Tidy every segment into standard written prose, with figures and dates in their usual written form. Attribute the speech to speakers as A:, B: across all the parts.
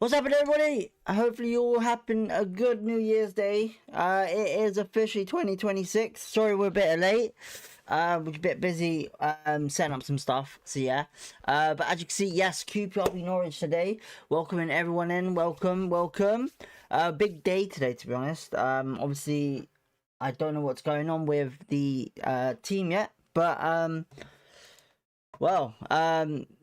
A: What's happening, everybody? Hopefully you all having a good New Year's Day. It is officially 2026. Sorry we're a bit late. We're a bit busy setting up some stuff. So yeah. But as you can see, yes, QPRB Norwich today. Welcoming everyone in. Welcome. Big day today, to be honest. Obviously, I don't know what's going on with the team yet, but well,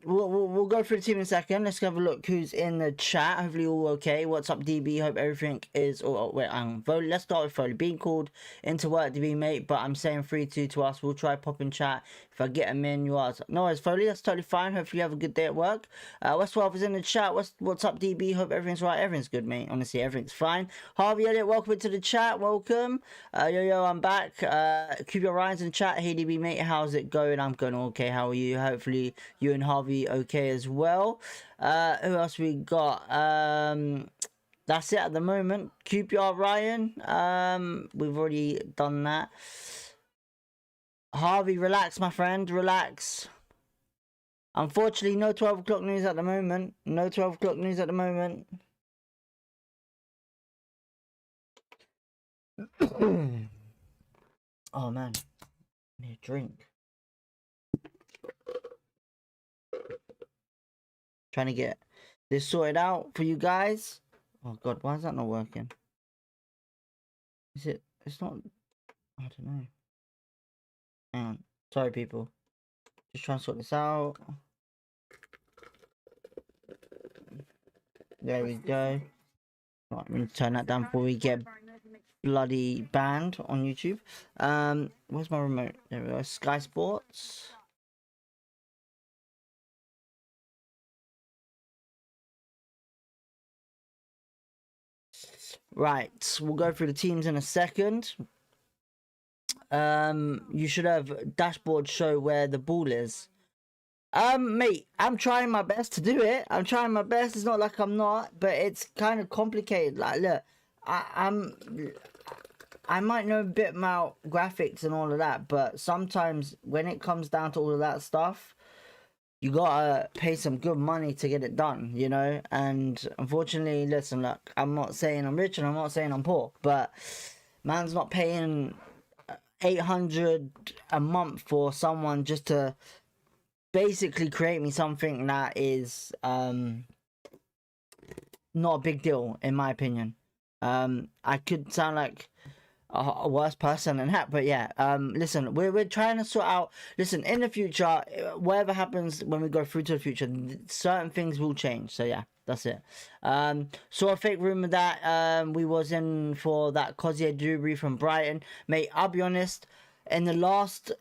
A: we'll go through the team in a second. Let's have a look who's in the chat. Hopefully all okay. What's up, DB? Hope everything is... Oh, wait, Foley. Let's start with Foley. Being called into work, DB, mate, but I'm saying 3-2 to us. We'll try pop in chat. If I get them in, you are... No worries, Foley. That's totally fine. Hopefully you have a good day at work. West 12 is in the chat. What's up, DB? Hope everything's right. Everything's good, mate. Honestly, everything's fine. Harvey Elliott, welcome into the chat. Welcome. Yo, I'm back. QB Ryan's in the chat. Hey, DB, mate. How's it going? I'm going okay. How are you? Hopefully you and Harvey okay as well. Who else we got? That's it at the moment. QPR Ryan. We've already done that. Harvey, relax, my friend. Relax. Unfortunately, no 12 o'clock news at the moment. No 12 o'clock news at the moment. Oh man, I need a drink. Trying to get this sorted out for you guys. Oh god, why is that not working? Is it? It's not. I don't know. Hang on. Sorry, people. Just trying to sort this out. There we go. Right, we need to turn that down before we get bloody banned on YouTube. Where's my remote? There we go. Sky Sports. Right, we'll go through the teams in a second. You should have dashboard show where the ball is. Mate, I'm trying my best to do it. I'm trying my best. It's not like I'm not, but it's kind of complicated. Like, look, I might know a bit about graphics and all of that, but sometimes when it comes down to all of that stuff, you gotta pay some good money to get it done, you know? And unfortunately, listen, look, I'm not saying I'm rich and I'm not saying I'm poor, but man's not paying 800 a month for someone just to basically create me something that is not a big deal, in my opinion. I could sound like a worse person than that, but yeah, listen, we're trying to sort out, listen, in the future, whatever happens when we go through to the future, certain things will change. So yeah, that's it. Saw a fake rumor that we was in for that ITZYEBOIDB from Brighton. Mate, I'll be honest, in the last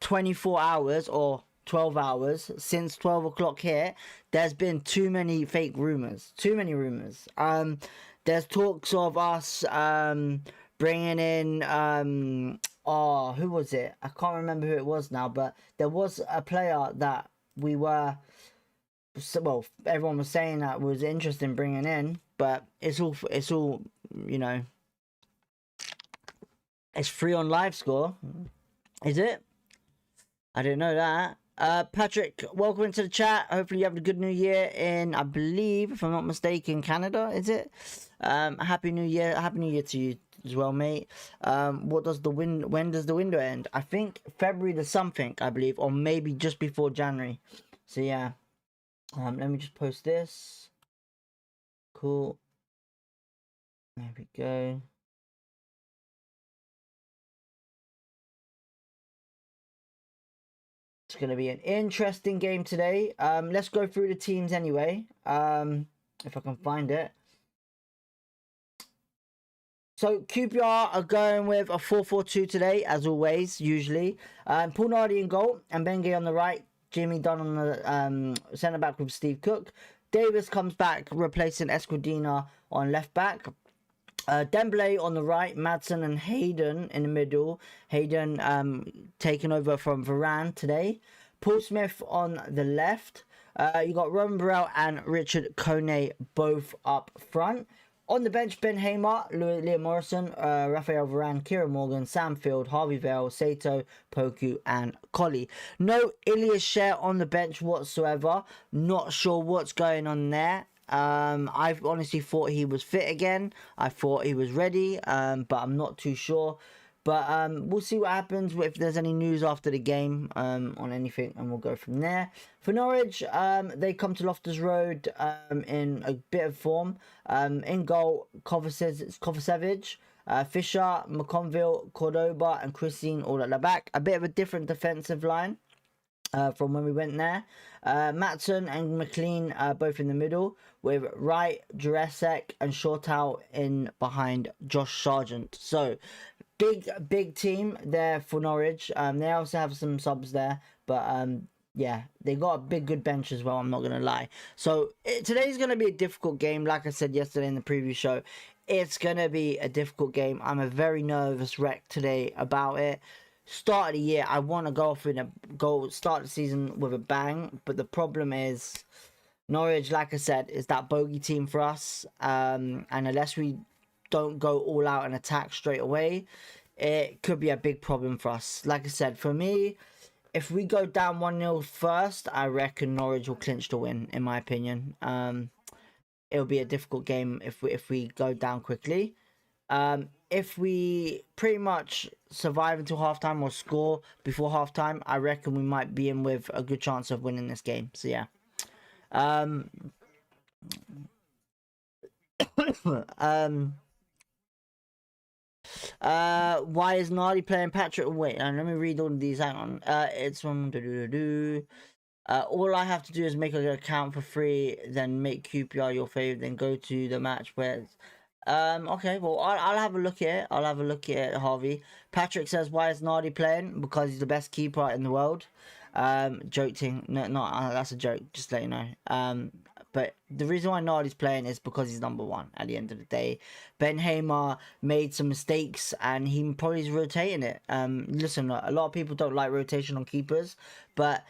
A: 24 hours or 12 hours since 12 o'clock here, there's been too many fake rumors. There's talks of us bringing in oh, who was it? I can't remember who it was now, but there was a player that we were, well, everyone was saying that was interested in bringing in, but it's all you know, it's free on live score. Is it? I didn't know that. Patrick, welcome into the chat. Hopefully you have a good new year in, I believe, if I'm not mistaken, Canada, is it? Happy New Year. Happy New Year to you as well, mate. When does the window end? I think February the something, I believe, or maybe just before January. So yeah. Let me just post this. Cool. There we go. It's going to be an interesting game today. Let's go through the teams anyway. If I can find it. So QPR are going with a 4-4-2 today, as always, usually. Paul Nardi in goal and Benge on the right. Jimmy Dunn on the centre back with Steve Cook. Davis comes back, replacing Escudina on left back. Dembele on the right, Madsen and Hayden in the middle. Hayden taken over from Varane today. Paul Smith on the left. You got Roman Burrell and Richard Kone both up front. On the bench, Ben Hamer, Liam Morrison, Raphael Varane, Kieran Morgan, Sam Field, Harvey Vale, Sato, Poku, and Collie. No Ilias Share on the bench whatsoever. Not sure what's going on there. I honestly thought he was fit again. I thought he was ready, but I'm not too sure. But we'll see what happens if there's any news after the game on anything, and we'll go from there. For Norwich, they come to Loftus Road in a bit of form. In goal, Kovacevic, Fisher, McConville, Cordoba, and Christine all at the back. A bit of a different defensive line from when we went there. Matson and McLean both in the middle, with Wright, Jurasek, and Shortall in behind Josh Sargent. So, big team there for Norwich. They also have some subs there, but yeah, they got a good bench as well, I'm not gonna lie. So today's gonna be a difficult game. Like I said yesterday in the preview show, it's gonna be a difficult game. I'm a very nervous wreck today about it. Start of the year, I want to go off in start the season with a bang, but the problem is Norwich, like I said, is that bogey team for us, and unless we don't go all out and attack straight away, it could be a big problem for us. Like I said, for me, if we go down 1-0 first, I reckon Norwich will clinch the win, in my opinion. It'll be a difficult game if we go down quickly. If we pretty much survive until halftime or score before halftime, I reckon we might be in with a good chance of winning this game. So yeah. Why is Nardi playing Patrick? Wait, let me read all of these. Hang on. It's from all I have to do is make an account for free, then make QPR your favorite, then go to the match where it's... okay, well, I'll have a look at it. I'll have a look at it, Harvey. Patrick says, why is Nardi playing? Because he's the best keeper in the world. Joking. No, that's a joke, just to let you know. But the reason why Nardi's playing is because he's number one at the end of the day. Ben Hamer made some mistakes and he probably is rotating it. Listen, a lot of people don't like rotation on keepers, but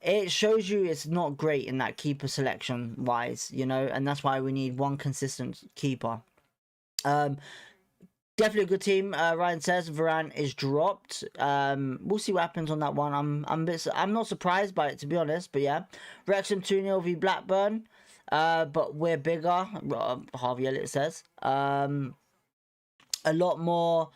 A: it shows you it's not great in that keeper selection wise, you know, and that's why we need one consistent keeper. Definitely a good team. Ryan says Varane is dropped. We'll see what happens on that one. I'm not surprised by it, to be honest, but yeah. Wrexham 2-0 v Blackburn. But we're bigger, Harvey Elliott says. A lot more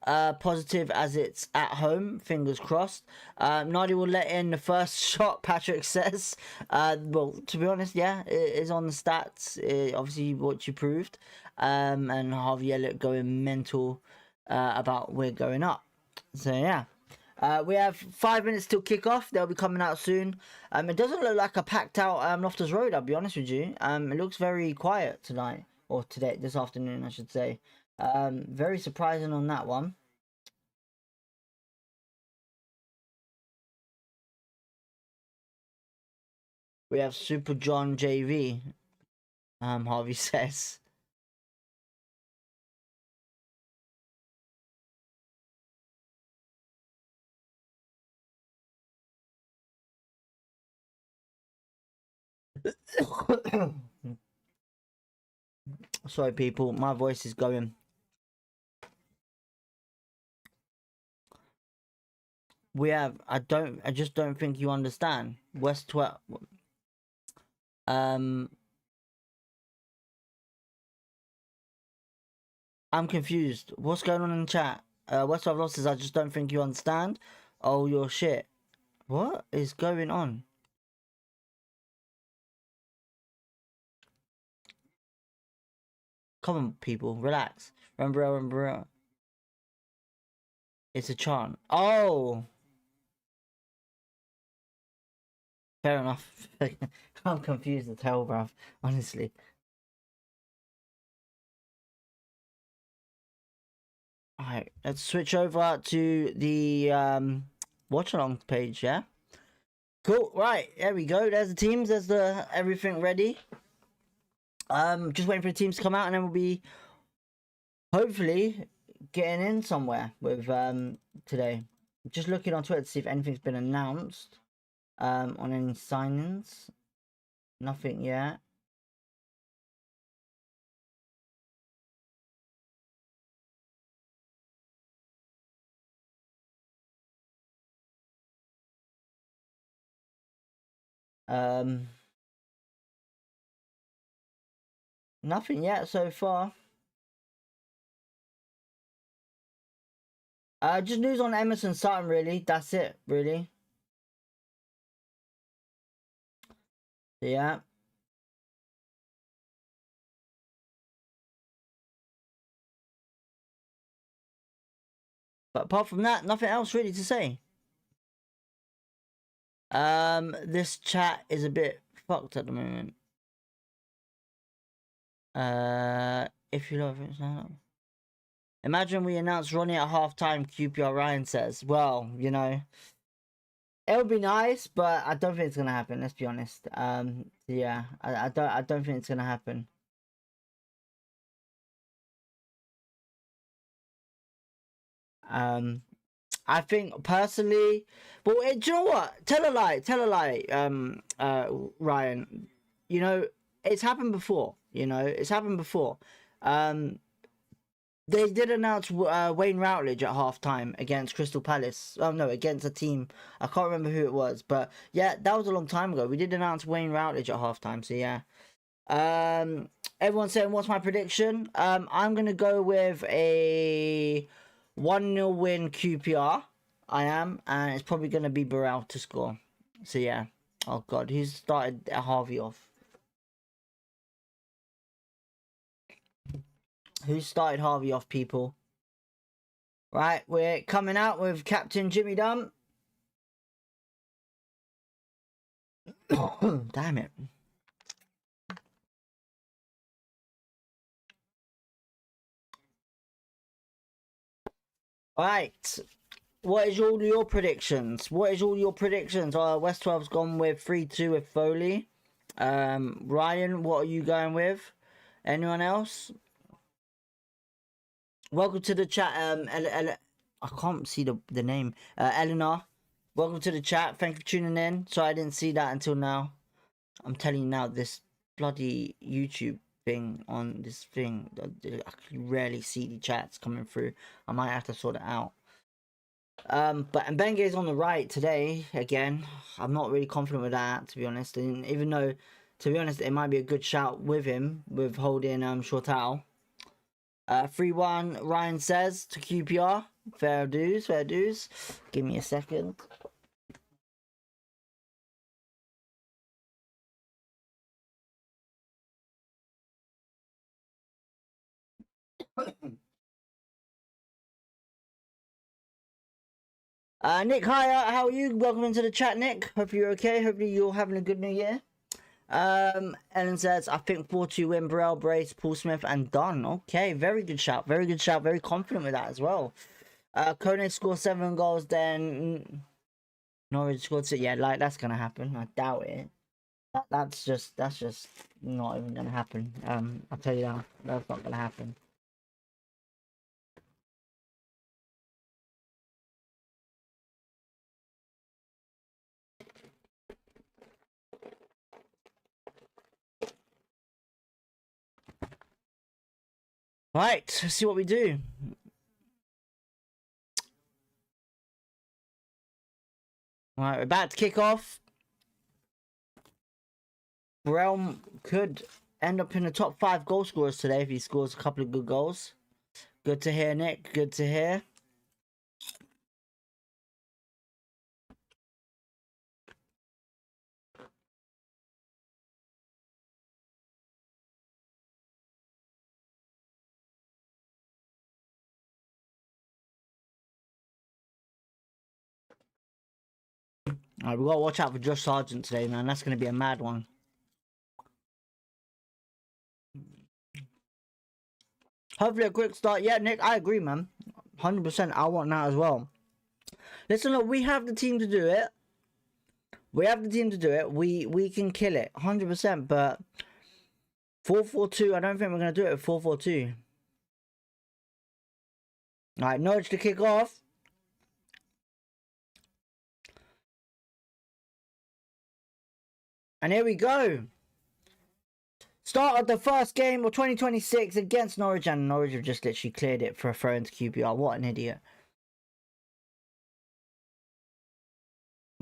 A: positive as it's at home, fingers crossed. Nardi will let in the first shot, Patrick says. Well, to be honest, yeah, it is on the stats, obviously what you proved. And Harvey Elliott going mental about we're going up. So yeah. We have 5 minutes till kickoff. They'll be coming out soon. It doesn't look like a packed out Loftus Road, I'll be honest with you. It looks very quiet tonight, or today, this afternoon, I should say. Very surprising on that one. We have Super John JV. Harvey says. Sorry, people, my voice is going. We have, I just don't think you understand. West 12. I'm confused. What's going on in the chat? West 12 losses, I just don't think you understand. Oh, you're shit. What is going on? Come on, people, relax. Remember. It's a chant. Oh! Fair enough. I'm confused as hell, bruv. Honestly. Alright, let's switch over to the Watchalong page, yeah? Cool, right, there we go. There's the teams, there's the everything ready. Just waiting for the teams to come out and then we'll be hopefully getting in somewhere with today. Just looking on Twitter to see if anything's been announced on any signings. Nothing yet. Nothing yet so far. Just news on Emerson Sutton, really. That's it, really. Yeah. But apart from that, nothing else really to say. This chat is a bit fucked at the moment. If you love it, imagine we announce Ronnie at halftime. QPR Ryan says, "Well, you know, it would be nice, but I don't think it's gonna happen. Let's be honest. Yeah, I don't think it's gonna happen." I think personally, but do you know what? Tell a lie. Ryan, you know, it's happened before. You know, it's happened before. They did announce Wayne Routledge at halftime against Crystal Palace. Oh no, against a team. I can't remember who it was, but yeah, that was a long time ago. We did announce Wayne Routledge at halftime, so yeah. Everyone's saying, what's my prediction? I'm gonna go with a 1-0 win QPR. I am, and it's probably gonna be Burrell to score. So yeah. Oh god, who's started Harvey off? Who started Harvey off, people? Right, we're coming out with Captain Jimmy Dunn. Damn it. Right. What is all your predictions? West 12's gone with 3-2 with Foley. Ryan, what are you going with? Anyone else? Welcome to the chat. I can't see the name. Eleanor, welcome to the chat. Thank you for tuning in. Sorry I didn't see that until now. I'm telling you now, this bloody YouTube thing on this thing, I can rarely see the chats coming through. I might have to sort it out. But Mbenge is on the right today again. I'm not really confident with that, to be honest. And even though, to be honest, it might be a good shout with him with holding Shortall. 3-1 Ryan says to QPR. Fair dues. Give me a second. Nick, hi, how are you? Welcome into the chat, Nick. Hope you're okay. Hopefully you're having a good new year. Ellen says, I think 4-2 win, Burrell, Brace, Paul Smith, and Dunn. Okay, very good shout. Very confident with that as well. Kone scored 7 goals, then Norwich scored 6. Yeah, like, that's gonna happen. I doubt it. That's just not even gonna happen. I'll tell you that. That's not gonna happen. Right, let's see what we do. Right, we're about to kick off. Burrell could end up in the top 5 goal scorers today if he scores a couple of good goals. Good to hear, Nick. Good to hear. Alright, we gotta watch out for Josh Sargent today, man. That's gonna be a mad one. Hopefully a quick start. Yeah, Nick, I agree, man. 100%. I want that as well. Listen, look, we have the team to do it. We can kill it. 100%. But 4-4-2, I don't think we're going to do it at 4-4-2. Alright, Norwich to kick off. And here we go. Start of the first game of 2026 against Norwich, and Norwich have just literally cleared it for a throw into QPR. What an idiot.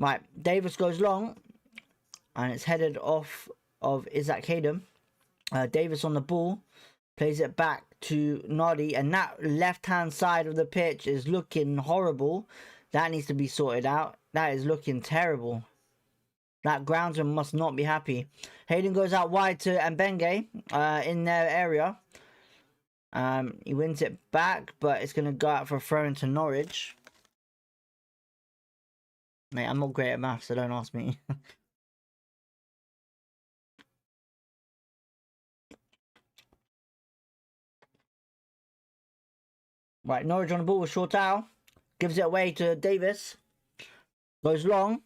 A: Right, Davis goes long. and it's headed off of ITZYEBOIDB. Davis on the ball, plays it back to Noddy, and that left-hand side of the pitch is looking horrible. That needs to be sorted out. That is looking terrible. That groundsman must not be happy. Hayden goes out wide to Mbenge in their area. He wins it back, but it's going to go out for a throw into Norwich. Mate, I'm not great at maths, so don't ask me. Right, Norwich on the ball with Shortall. Gives it away to Davis. Goes long.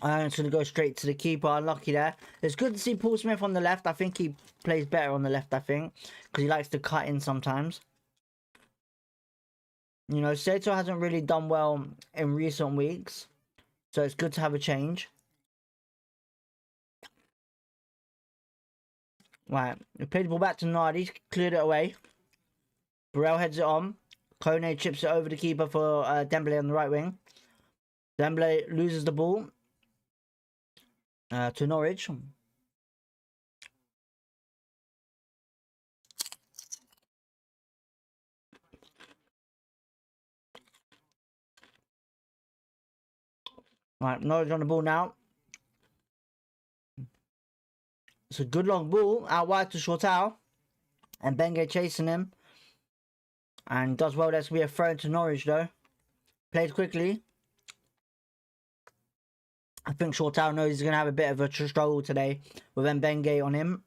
A: And it's going to go straight to the keeper. Unlucky there. It's good to see Paul Smith on the left. I think he plays better on the left, I think. Because he likes to cut in sometimes. You know, Sato hasn't really done well in recent weeks. So it's good to have a change. Right, we played the ball back to Nardi. Cleared it away. Burrell heads it on. Kone chips it over the keeper for Dembele on the right wing. Dembele loses the ball to Norwich. Right, Norwich on the ball now. It's a good long ball out wide to Shortall. And Benge chasing him. And does well. That's going to be a throw to Norwich though. Played quickly. I think Shortall knows he's going to have a bit of a struggle today with Mbenge on him.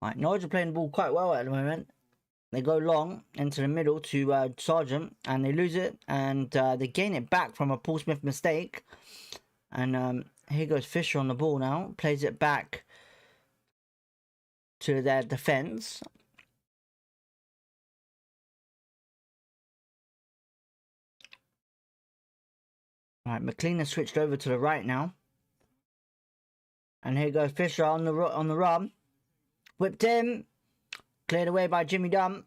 A: Right, Norwich are playing the ball quite well at the moment. They go long into the middle to Sargent, and they lose it, and they gain it back from a Paul Smith mistake. And here goes Fisher on the ball now, plays it back to their defence. Right, McLean has switched over to the right now, and here goes Fisher on the run. Whipped in, cleared away by Jimmy Dunn.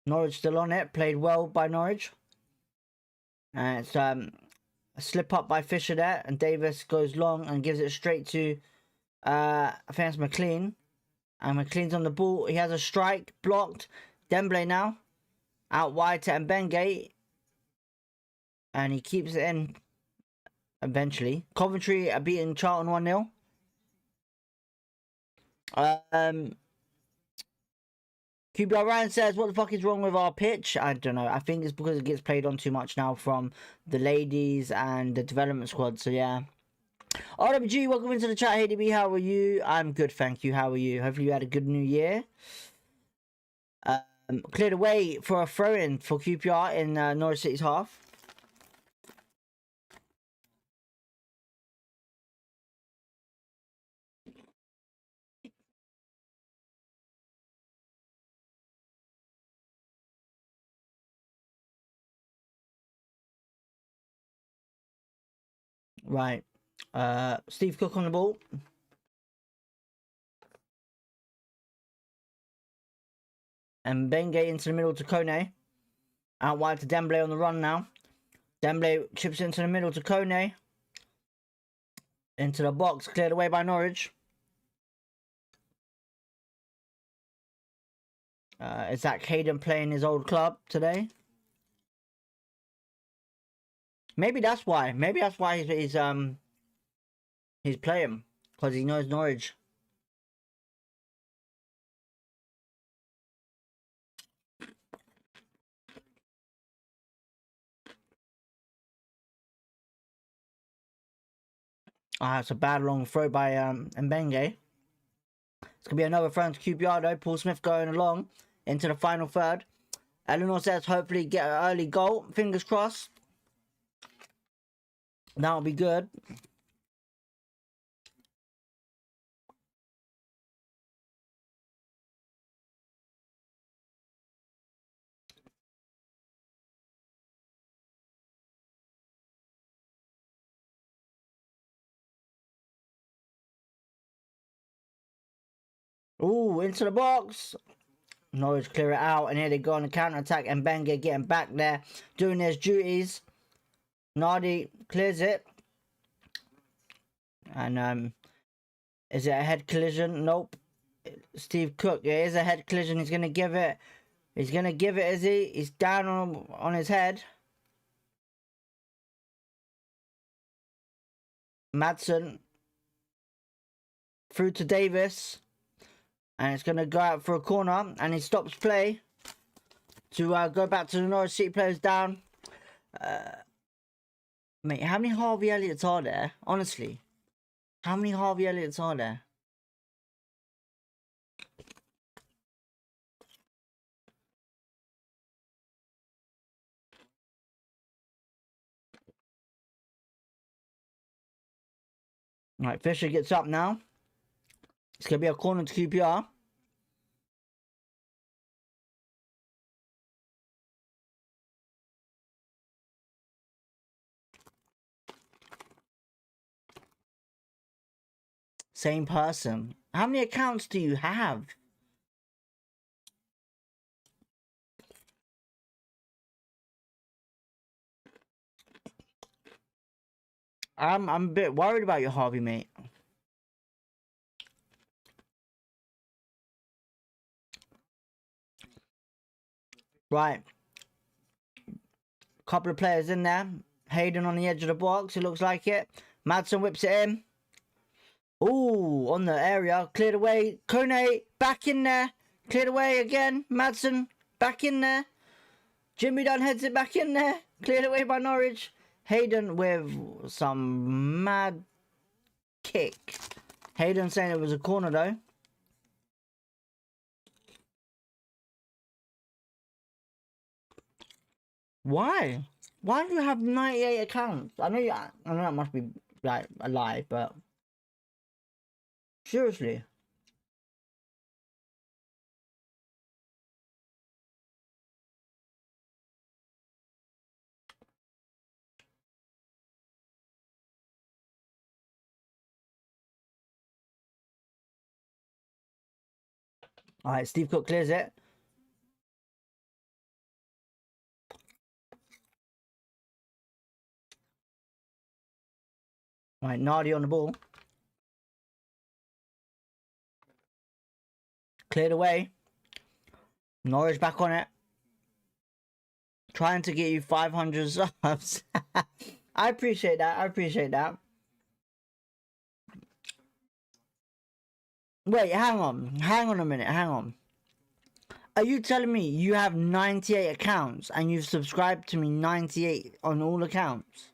A: Norwich still on it, played well by Norwich. And it's a slip up by Fisher there, and Davis goes long and gives it straight to I think it's McLean. And McLean's on the ball. He has a strike, blocked. Dembele now, out wide to Mbenge, and he keeps it in eventually. Coventry are beating Charlton 1-0. QBR Ryan says, what the fuck is wrong with our pitch? I don't know. I think it's because it gets played on too much now from the ladies and the development squad. So, yeah. RWG, welcome into the chat. Hey, DB, how are you? I'm good, thank you. How are you? Hopefully you had a good new year. Cleared away for a throw-in for QPR in Norwich City's half. Right. Steve Cook on the ball. And Benge into the middle to Kone. Out wide to Dembele on the run now. Dembele chips into the middle to Kone. Into the box, cleared away by Norwich. Is that Hayden playing his old club today? Maybe that's why. Maybe that's why he's playing, because he knows Norwich. It's a bad long throw by Mbenge. It's gonna be another throw to QPR though. Paul Smith going along into the final third. Eleanor says hopefully get an early goal. Fingers crossed. That'll be good. Ooh, into the box. Norwich clear it out, and here they go on the counter attack, and Benga getting back there, doing his duties. Nardi clears it, and is it a head collision? Nope. Steve Cook, it is a head collision. He's gonna give it. He's gonna give it. Is he? He's down on his head. Madsen through to Davis, and it's gonna go out for a corner, and he stops play to go back to the Norwich City players down. Mate, how many Harvey Elliots are there? Honestly, how many Harvey Elliots are there? Right, Fisher gets up now. It's gonna be a corner to QPR. Same person. How many accounts do you have? I'm a bit worried about your Harvey, mate. Right. Couple of players in there. Hayden on the edge of the box, it looks like it. Madsen whips it in. Ooh, on the area. Cleared away. Kone back in there. Cleared away again. Madsen back in there. Jimmy Dunn heads it back in there. Cleared away by Norwich. Hayden with some mad kick. Hayden saying it was a corner though. Why? Why do you have 98 accounts? I know that must be like a lie, but seriously. Alright, Steve Cook clears it. Right, Nardi on the ball. Cleared away. Norwich back on it. Trying to get you 500 subs. I appreciate that. I appreciate that. Wait, hang on. Hang on a minute. Hang on. Are you telling me you have 98 accounts and you've subscribed to me 98 on all accounts?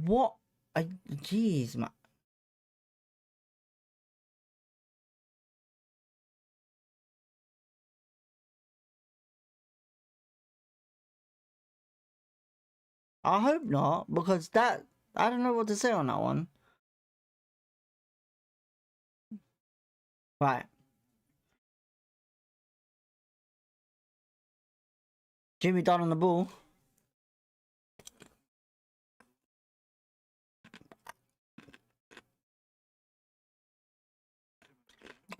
A: What? Jeez, man. I hope not, because that... I don't know what to say on that one. Right. Jimmy Dunn on the ball.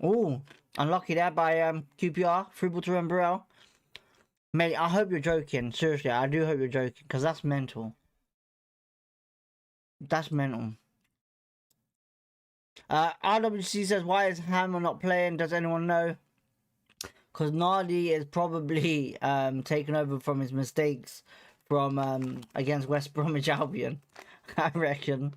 A: Ooh, unlucky there by QPR. Free ball to Rembrell. Mate, I hope you're joking. Seriously, I do hope you're joking, because that's mental. That's mental. RWC says, why is Hammer not playing? Does anyone know? Because Nardi is probably taken over from his mistakes from against West Bromwich Albion. I reckon.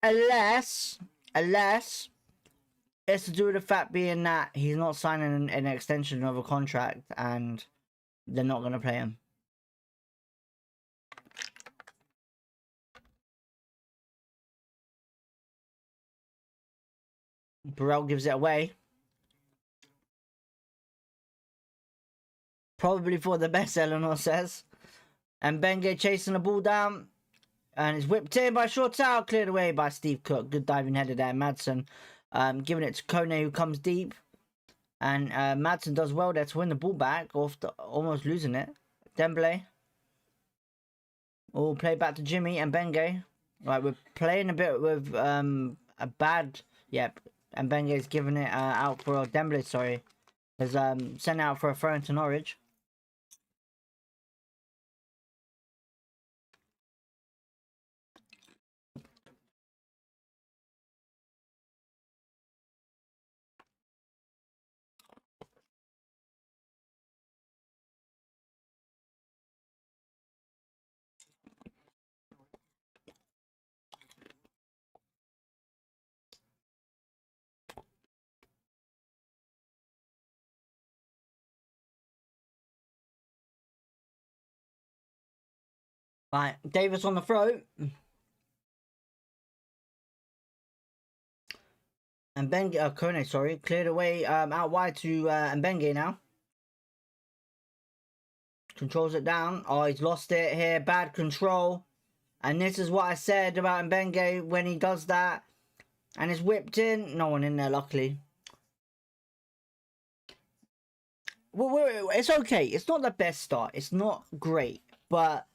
A: Unless it's to do with the fact being that he's not signing an extension of a contract and they're not going to play him. Burrell gives it away. Probably for the best, Eleanor says. And Benge chasing the ball down. And it's whipped in by Shortell. Cleared away by Steve Cook. Good diving header there. Madsen giving it to Kone, who comes deep. And Madsen does well there to win the ball back. After almost losing it. Dembele. All play back to Jimmy and Benge. Right, we're playing a bit with a bad... Yep. And Benge's giving it out for... Dembele, sorry. Has sent out for a throw into Norwich. Right, Davis on the throw. And Benge, Kone, sorry, cleared away out wide to Mbenge now. Controls it down. Oh, he's lost it here. Bad control. And this is what I said about Mbenge when he does that. And it's whipped in. No one in there, luckily. Well, it's okay. It's not the best start. It's not great. But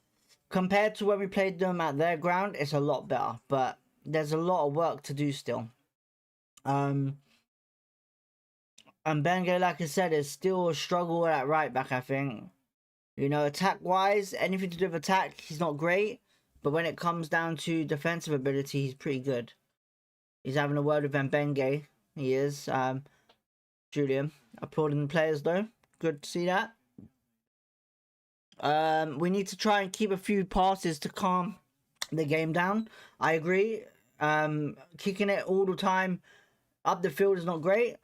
A: compared to when we played them at their ground, it's a lot better. But there's a lot of work to do still. And Benge, like I said, is still a struggle at right back, I think. You know, attack-wise, anything to do with attack, he's not great. But when it comes down to defensive ability, he's pretty good. He's having a word with Mbenge. He is. Julian, applauding the players, though. Good to see that. We need to try and keep a few passes to calm the game down. I agree. Kicking it all the time up the field is not great.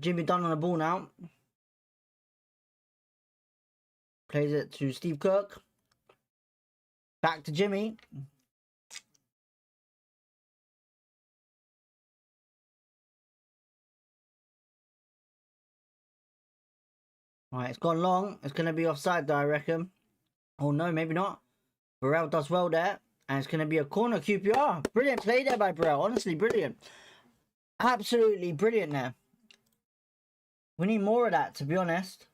A: Jimmy Dunn on the ball now. Plays it to Steve Cook. Back to Jimmy. Alright, it's gone long. It's going to be offside though, I reckon. Oh no, maybe not. Burrell does well there. And it's going to be a corner QPR. Brilliant play there by Burrell. Honestly, brilliant. Absolutely brilliant there. We need more of that, to be honest.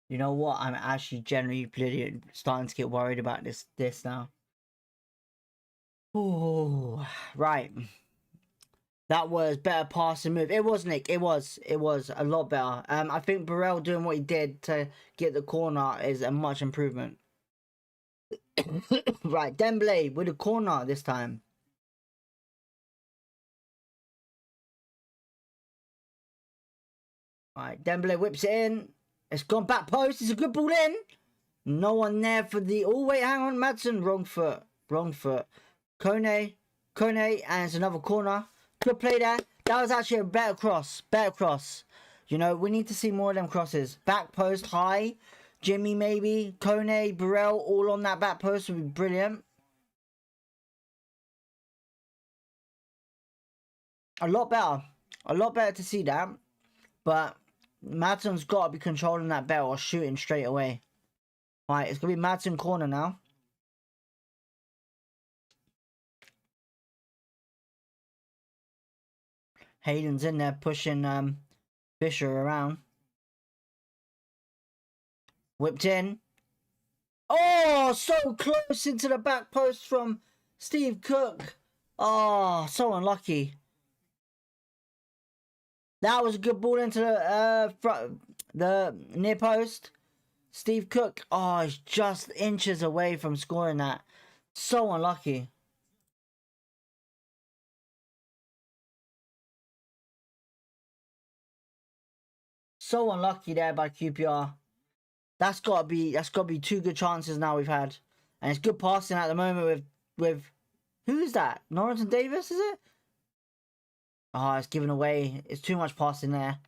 A: You know what? I'm actually generally starting to get worried about this now. Oh, right. That was better passing move. It was, Nick. It was a lot better. I think Burrell doing what he did to get the corner is a much improvement. Right, Dembele with a corner this time. Right, Dembele whips it in. It's gone back post. It's a good ball in. No one there for the... Oh, wait, hang on. Madsen, wrong foot. Wrong foot. Kone, and it's another corner. Good play there. That was actually a better cross. Better cross. You know, we need to see more of them crosses. Back post, high. Jimmy, maybe. Kone, Burrell, all on that back post would be brilliant. A lot better. A lot better to see that. But Madsen's got to be controlling that better or shooting straight away. Alright, it's going to be Madsen corner now. Hayden's in there pushing Fisher around. Whipped in. Oh, so close into the back post from Steve Cook. Oh, so unlucky. That was a good ball into the near post. Steve Cook, oh, he's just inches away from scoring that. So unlucky. So unlucky there by QPR. That's gotta be two good chances now we've had. And it's good passing at the moment with who is that? Norwich and Davis, is it? Oh, it's given away. It's too much passing there.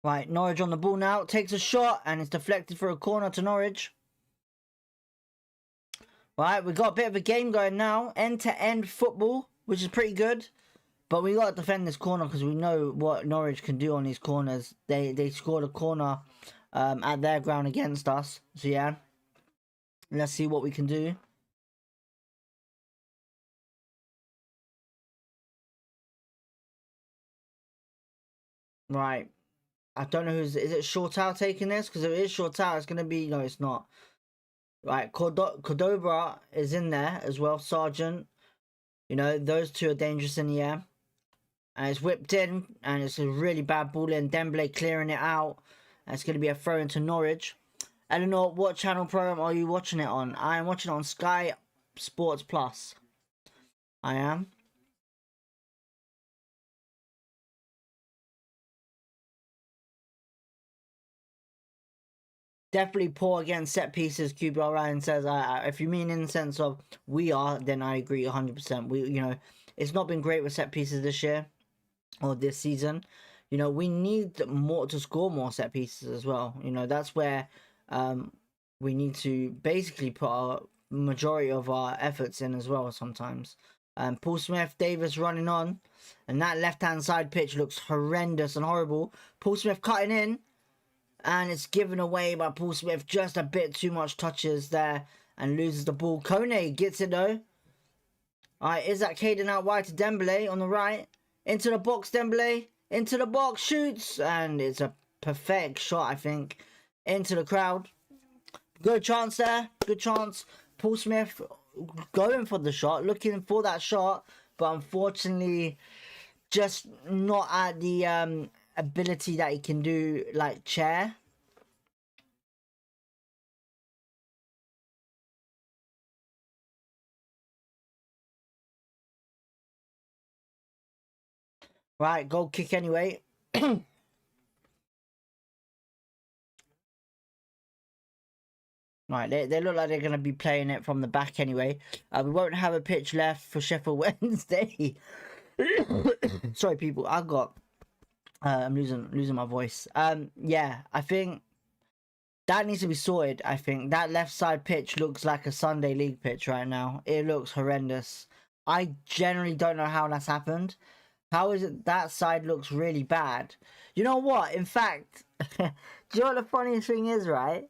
A: Right, Norwich on the ball now. Takes a shot and it's deflected for a corner to Norwich. Right, we've got a bit of a game going now. End-to-end football, which is pretty good. But we got to defend this corner because we know what Norwich can do on these corners. They scored a corner at their ground against us. So yeah, let's see what we can do. Right, I don't know who's... Is it Shortau taking this? Because if it is Shortau, it's going to be... No, it's not. Right, Cordoba is in there as well. Sargent. You know, those two are dangerous in the air. And it's whipped in. And it's a really bad ball in. Dembele clearing it out. And it's going to be a throw into Norwich. Eleanor, what channel program are you watching it on? I am watching it on Sky Sports Plus. I am. Definitely poor against set pieces. QBR Ryan says, if you mean in the sense of we are, then I agree 100%. We, you know, it's not been great with set pieces this year or this season. You know, we need more to score more set pieces as well. You know, that's where we need to basically put our majority of our efforts in as well sometimes. Paul Smith, Davis running on, and that left-hand side pitch looks horrendous and horrible. Paul Smith cutting in. And it's given away by Paul Smith. Just a bit too much touches there. And loses the ball. Kone gets it though. Alright, is that Caden out wide to Dembele on the right? Into the box, Dembele. Into the box, shoots. And it's a perfect shot, I think. Into the crowd. Good chance there. Good chance. Paul Smith going for the shot. Looking for that shot. But unfortunately, just not at the... ability that he can do, like chair. Right, goal kick anyway. Right, they look like they're going to be playing it from the back anyway. We won't have a pitch left for Sheffield Wednesday. Sorry, people. I'm losing my voice. Yeah, I think that needs to be sorted. I think that left side pitch looks like a Sunday League pitch right now. It looks horrendous. I generally don't know how that's happened. How is it that side looks really bad? You know what? In fact, do you know what the funniest thing is, right?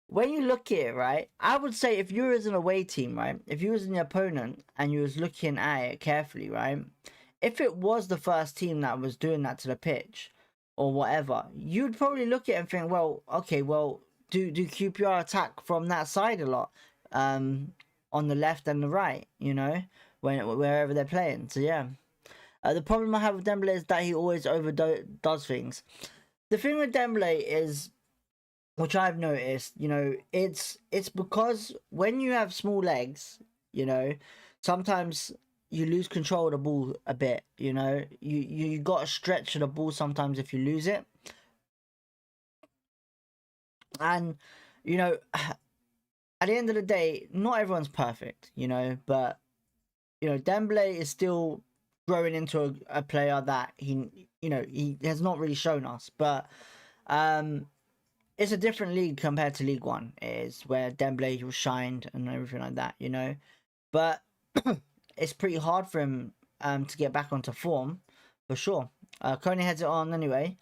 A: When you look at it, right, I would say if you was an away team, right, if you was an opponent and you was looking at it carefully, right, if it was the first team that was doing that to the pitch or whatever, you'd probably look at it and think, well, okay, well, do QPR attack from that side a lot, on the left and the right, you know, wherever they're playing. So yeah. The problem I have with Dembele is that he always overdoes things. The thing with Dembele is, which I've noticed, you know, it's because when you have small legs, you know, sometimes you lose control of the ball a bit, you know. You got to stretch the ball sometimes if you lose it. And, you know, at the end of the day, not everyone's perfect, you know, but, you know, Dembele is still growing into a player that he has not really shown us, but it's a different league compared to League One. It is where Dembele was shined and everything like that, you know. But it's pretty hard for him to get back onto form, for sure. Kone heads it on anyway.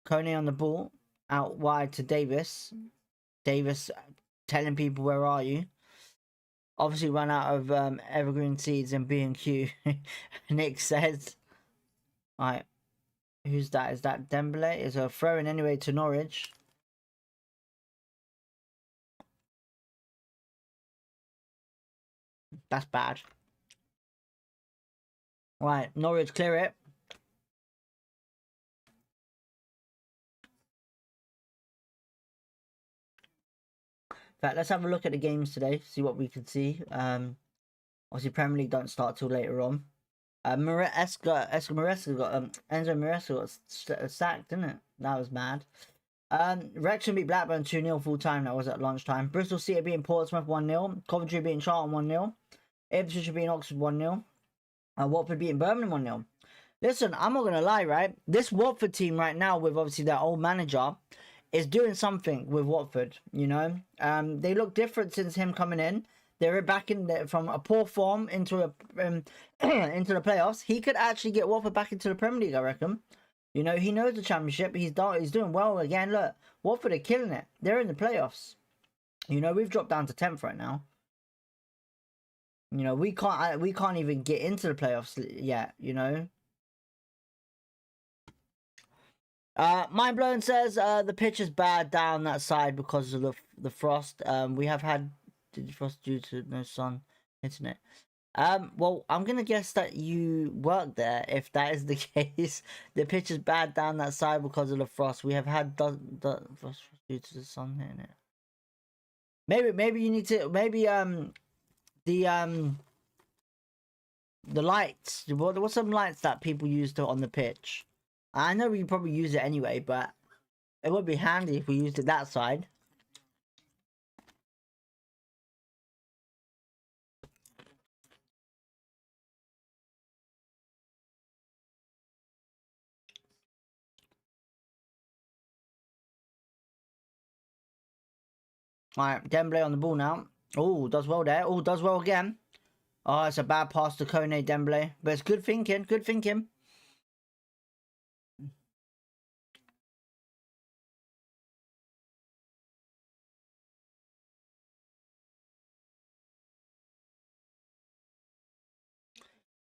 A: Kone on the ball, out wide to Davis. Davis telling people, where are you? Obviously run out of evergreen seeds in B&Q. Nick says. Alright. Who's that? Is that Dembele? Is a throw-in anyway to Norwich. That's bad. Right, Norwich clear it. In fact, let's have a look at the games today, see what we can see. Obviously, Premier League don't start till later on. Enzo Maresca got sacked, didn't it? That was mad. Wrexham beat Blackburn 2-0 full time. That was at lunchtime. Bristol City beating Portsmouth 1-0. Coventry beating Charlton 1-0. Ipswich beating Oxford 1-0. Watford beating Birmingham 1-0. Listen, I'm not gonna lie, right? This Watford team right now, with obviously their old manager, is doing something with Watford. You know, they look different since him coming in. They're back in there from a poor form into into the playoffs. He could actually get Watford back into the Premier League, I reckon. You know, he knows the Championship. He's doing well again. Look, Watford are killing it. They're in the playoffs. You know, we've dropped down to 10th right now. You know, we can't even get into the playoffs yet. You know. Mind Blown says the pitch is bad down that side because of the frost. We have had frost due to no sun hitting it. Well, I'm gonna guess that you work there. If that is the case, the pitch is bad down that side because of the frost. We have had the frost due to the sun hitting it. Maybe you need to the lights. What's some lights that people use on the pitch? I know we probably use it anyway, but it would be handy if we used it that side. Alright, Dembele on the ball now. Oh, does well there. Oh, does well again. Oh, it's a bad pass to Kone Dembele. But it's good thinking, good thinking.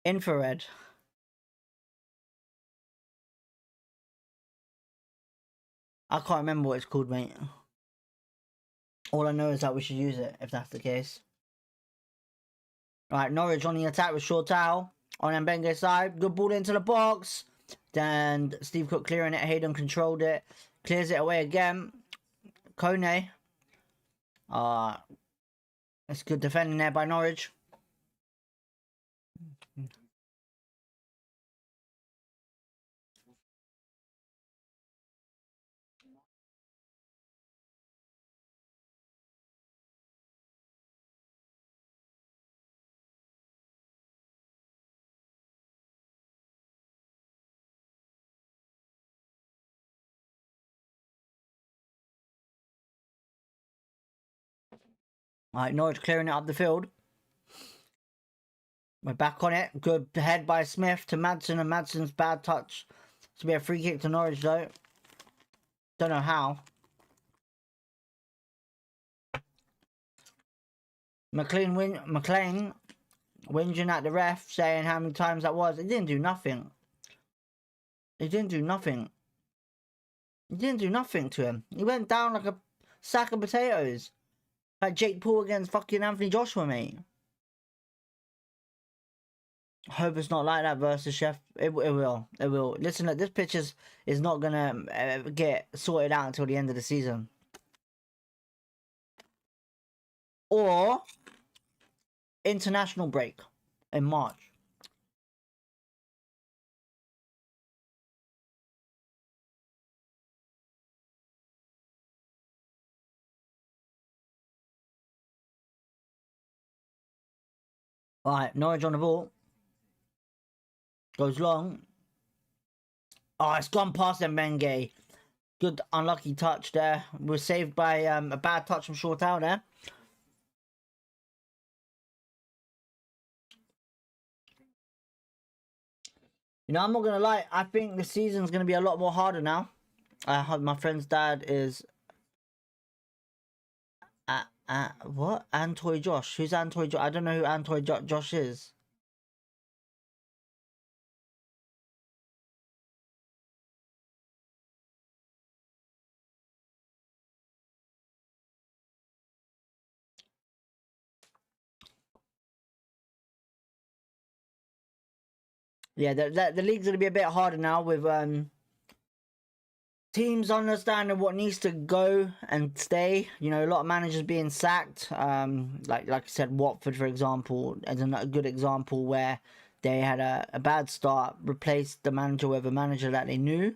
A: Infrared. I can't remember what it's called, mate. All I know is that we should use it, if that's the case. Right, Norwich on the attack with Shortall. On Mbenge's side. Good ball into the box. Then Steve Cook clearing it. Hayden controlled it. Clears it away again. Kone. It's good defending there by Norwich. Alright, Norwich clearing it up the field. We're back on it. Good head by Smith to Madsen, and Madsen's bad touch. It's to be a free kick to Norwich though. Don't know how. McLean whinging at the ref, saying how many times that was. It didn't do nothing. It didn't do nothing. It didn't do nothing to him. He went down like a sack of potatoes. Like Jake Paul against fucking Anthony Joshua, mate. Hope it's not like that versus Chef. It will. It will. Listen, look, this pitch is not gonna get sorted out until the end of the season. Or international break in March. Alright, Norwich on the ball. Goes long. Oh, it's gone past Mbengue. Good unlucky touch there. We're saved by a bad touch from Shortall there. You know, I'm not gonna lie. I think the season's gonna be a lot more harder now. My friend's dad is what? Antoy Josh. Who's Antoy Josh? I don't know who Antoy Josh is. Yeah, the league's gonna be a bit harder now with teams understanding what needs to go and stay. You know, a lot of managers being sacked. Like I said, Watford, for example, is a good example where they had a bad start, replaced the manager with a manager that they knew,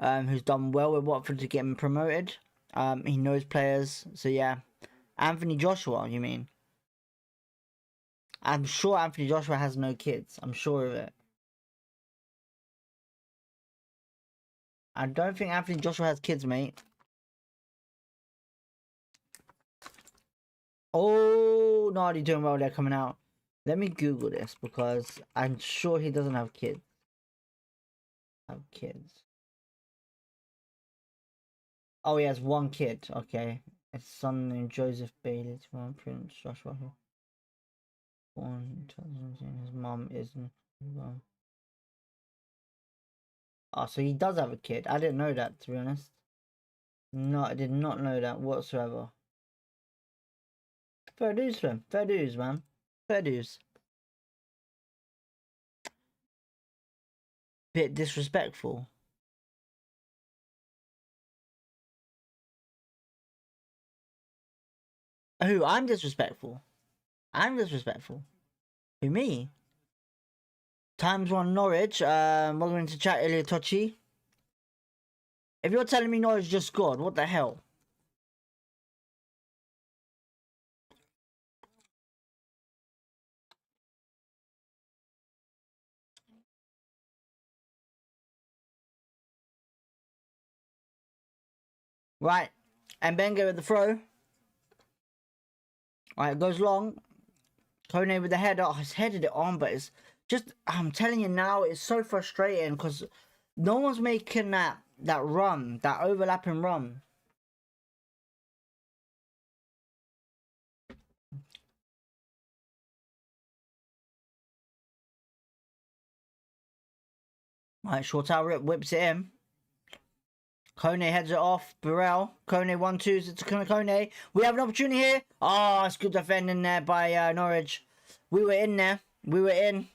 A: who's done well with Watford to get him promoted. He knows players, so yeah. Anthony Joshua, you mean? I'm sure Anthony Joshua has no kids. I'm sure of it. I don't think Anthony Joshua has kids, mate. Oh, no, he's doing well. They're coming out. Let me Google this because I'm sure he doesn't have kids. Oh, he has one kid. Okay. His son named Joseph Bailey. Prince Joshua. Born in 2017. His mum isn't. Oh, so he does have a kid. I didn't know that, to be honest. No, I did not know that whatsoever. Fair dues for him. Fair dues, man. Fair dues. Bit disrespectful. Who? I'm disrespectful. I'm disrespectful. Who, me? Times 1 Norwich. Welcome into chat, Ilya Tochi. If you're telling me Norwich just scored, what the hell? Right. And Benga with the throw. Right, it goes long. Kone with the header. Oh, he's headed it on, but it's just, I'm telling you now, it's so frustrating because no one's making that run, that overlapping run. Right, Shortell whips it in. Kone heads it off. Burrell. Kone 1-2. It's Kone. We have an opportunity here. Oh, it's good defending there by Norwich. We were in there. We were in.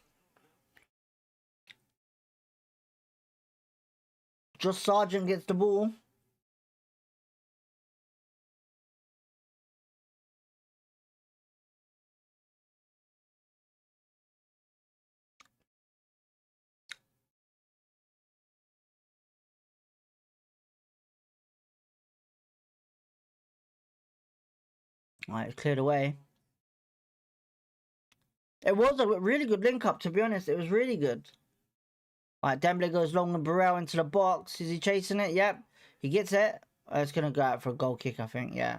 A: Just Sargent gets the ball. Alright, it's cleared away. It was a really good link up, to be honest. It was really good. Alright, Dembele goes long with Burrell into the box. Is he chasing it? Yep. He gets it. It's going to go out for a goal kick, I think. Yeah.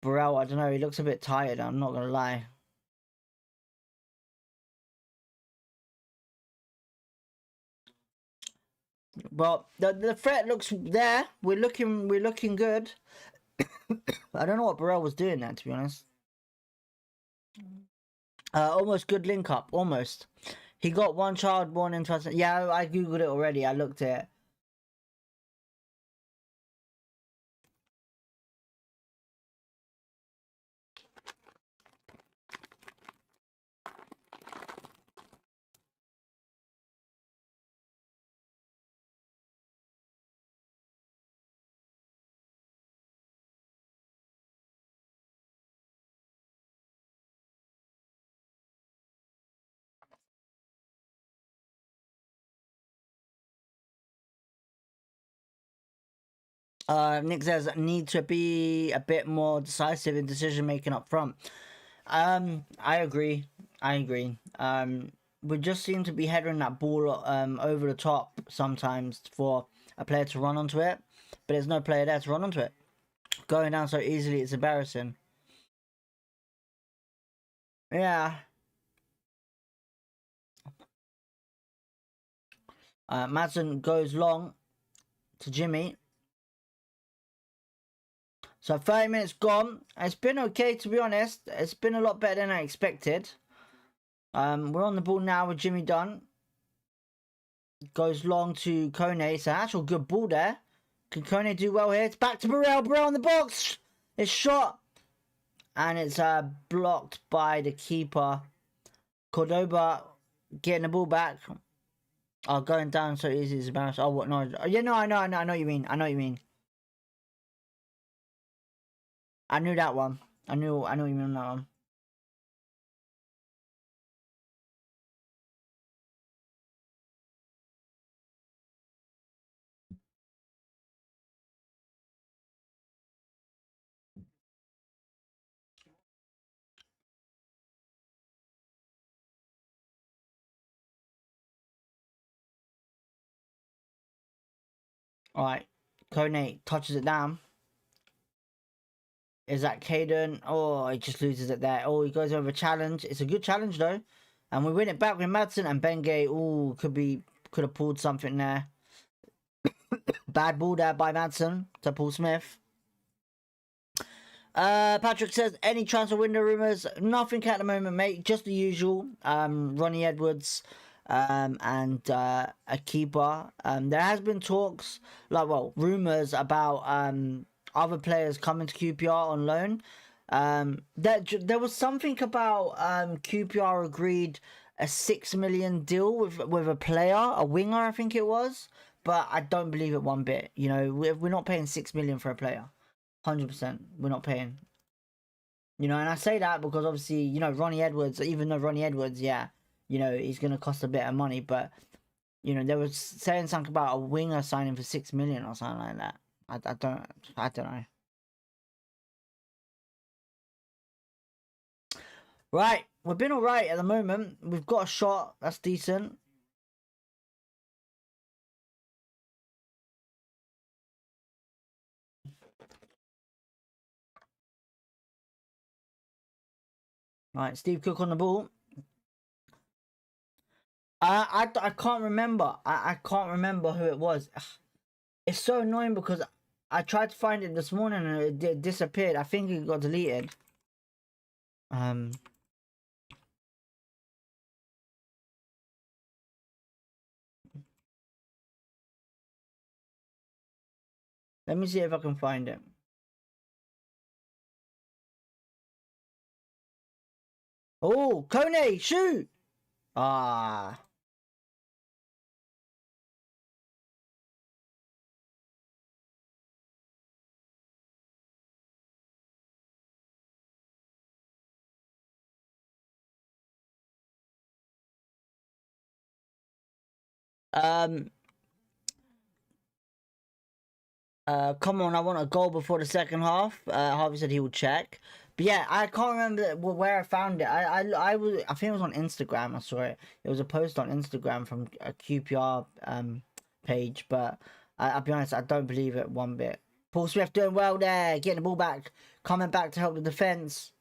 A: Burrell, I don't know. He looks a bit tired. I'm not going to lie. Well, the threat looks there. We're looking good. I don't know what Burrell was doing there, to be honest. Almost good link up. Almost. He got one child born in 2000. Yeah, I googled it already. I looked at it. Nick says need to be a bit more decisive in decision making up front. I agree. We just seem to be heading that ball over the top sometimes for a player to run onto it, but there's no player there to run onto it. Going down so easily, it's embarrassing. Yeah. Madsen goes long to Jimmy. So 30 minutes gone. It's been okay, to be honest. It's been a lot better than I expected. We're on the ball now with Jimmy Dunn. Goes long to Kone. It's an actual good ball there. Can Kone do well here? It's back to Burrell. Burrell in the box. It's shot. And it's blocked by the keeper. Cordoba getting the ball back. Oh, going down so easy is embarrassing. Oh, what? No. Oh, yeah, no, I know what you mean. I know what you mean. I knew that one. I knew what you mean on that one. All right, Kone touches it down. Is that Caden? Oh, he just loses it there. Oh, he goes over a challenge. It's a good challenge though, and we win it back with Madsen and Bengay. Oh, could have pulled something there. Bad ball there by Madsen to Paul Smith. Patrick says any transfer window rumors? Nothing at the moment, mate. Just the usual. Ronnie Edwards, and a keeper. There has been talks, rumors about other players coming to QPR on loan. There was something about QPR agreed a $6 million deal with a player, a winger, I think it was. But I don't believe it one bit. You know, we're not paying $6 million for a player. 100%, we're not paying. You know, and I say that because obviously, you know, Ronnie Edwards, even though Ronnie Edwards, yeah, you know, he's going to cost a bit of money, but, you know, they were saying something about a winger signing for 6 million or something like that. I don't know. Right, we've been all right at the moment. We've got a shot, that's decent. Right, Steve Cook on the ball. I can't remember. I can't remember who it was. It's so annoying because I tried to find it this morning and it disappeared. I think it got deleted. Let me see if I can find it. Oh, Kone, shoot! Ah. Um. Come on, I want a goal before the second half. Harvey said he would check. But yeah, I can't remember where I found it. I think it was on Instagram. I saw it. It was a post on Instagram from a QPR page. But I'll be honest, I don't believe it one bit. Paul Smith doing well there, getting the ball back, coming back to help the defense.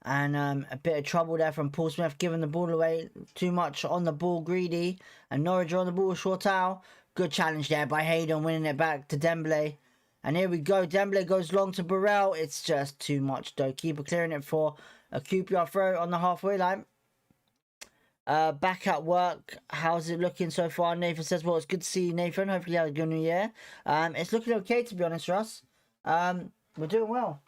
A: And a bit of trouble there from Paul Smith, giving the ball away too much on the ball, greedy. And Norwich on the ball, Shortau. Good challenge there by Hayden, winning it back to Dembele. And here we go. Dembele goes long to Burrell. It's just too much though. Keeper clearing it for a QPR throw on the halfway line. Back at work. How's it looking so far? Nathan says, well, it's good to see you, Nathan. Hopefully you had a good new year. It's looking okay, to be honest, Russ. We're doing well.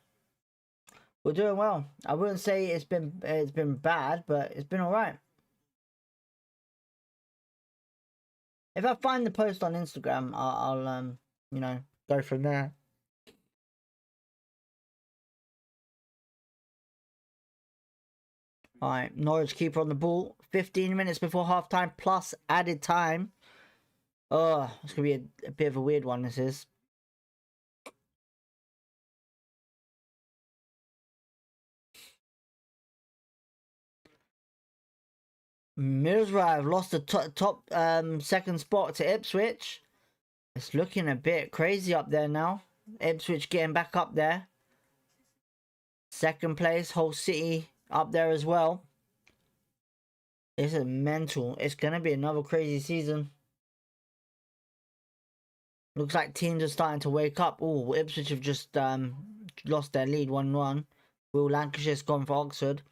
A: We're doing well. I wouldn't say it's been bad, but it's been all right. If I find the post on Instagram, I'll you know, go from there. All right, Norwich keeper on the ball. 15 minutes before halftime plus added time. Oh, it's gonna be a bit of a weird one. This is. Middlesbrough have lost the top second spot to Ipswich. It's looking a bit crazy up there now. Ipswich getting back up there. Second place, Hull City up there as well. This is mental. It's going to be another crazy season. Looks like teams are starting to wake up. Oh, Ipswich have just lost their lead 1-1. Will Lancashire's gone for Oxford.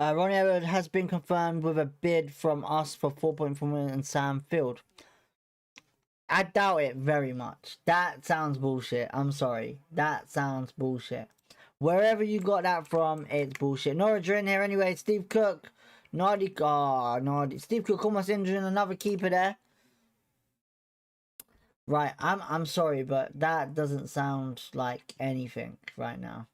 A: Ronnie Edwards has been confirmed with a bid from us for 4.4 million and Sam Field. I doubt it very much. That sounds bullshit. I'm sorry. That sounds bullshit. Wherever you got that from, it's bullshit. Norwich are in here anyway. Steve Cook. Nardi. Oh, Nardi. Steve Cook almost injuring another keeper there. Right, I'm sorry, but that doesn't sound like anything right now.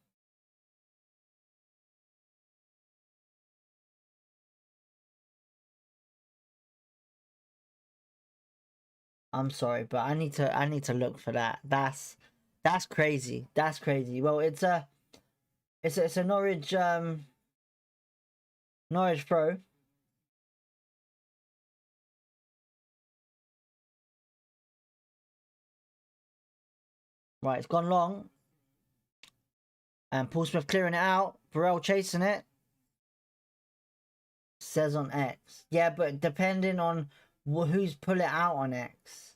A: I'm sorry, but I need to look for that. That's crazy. That's crazy. Well, it's a Norwich Norwich Pro. Right, it's gone long. And Paul Smith clearing it out. Burrell chasing it. Says on X. Yeah, but depending on who's pull it out on X.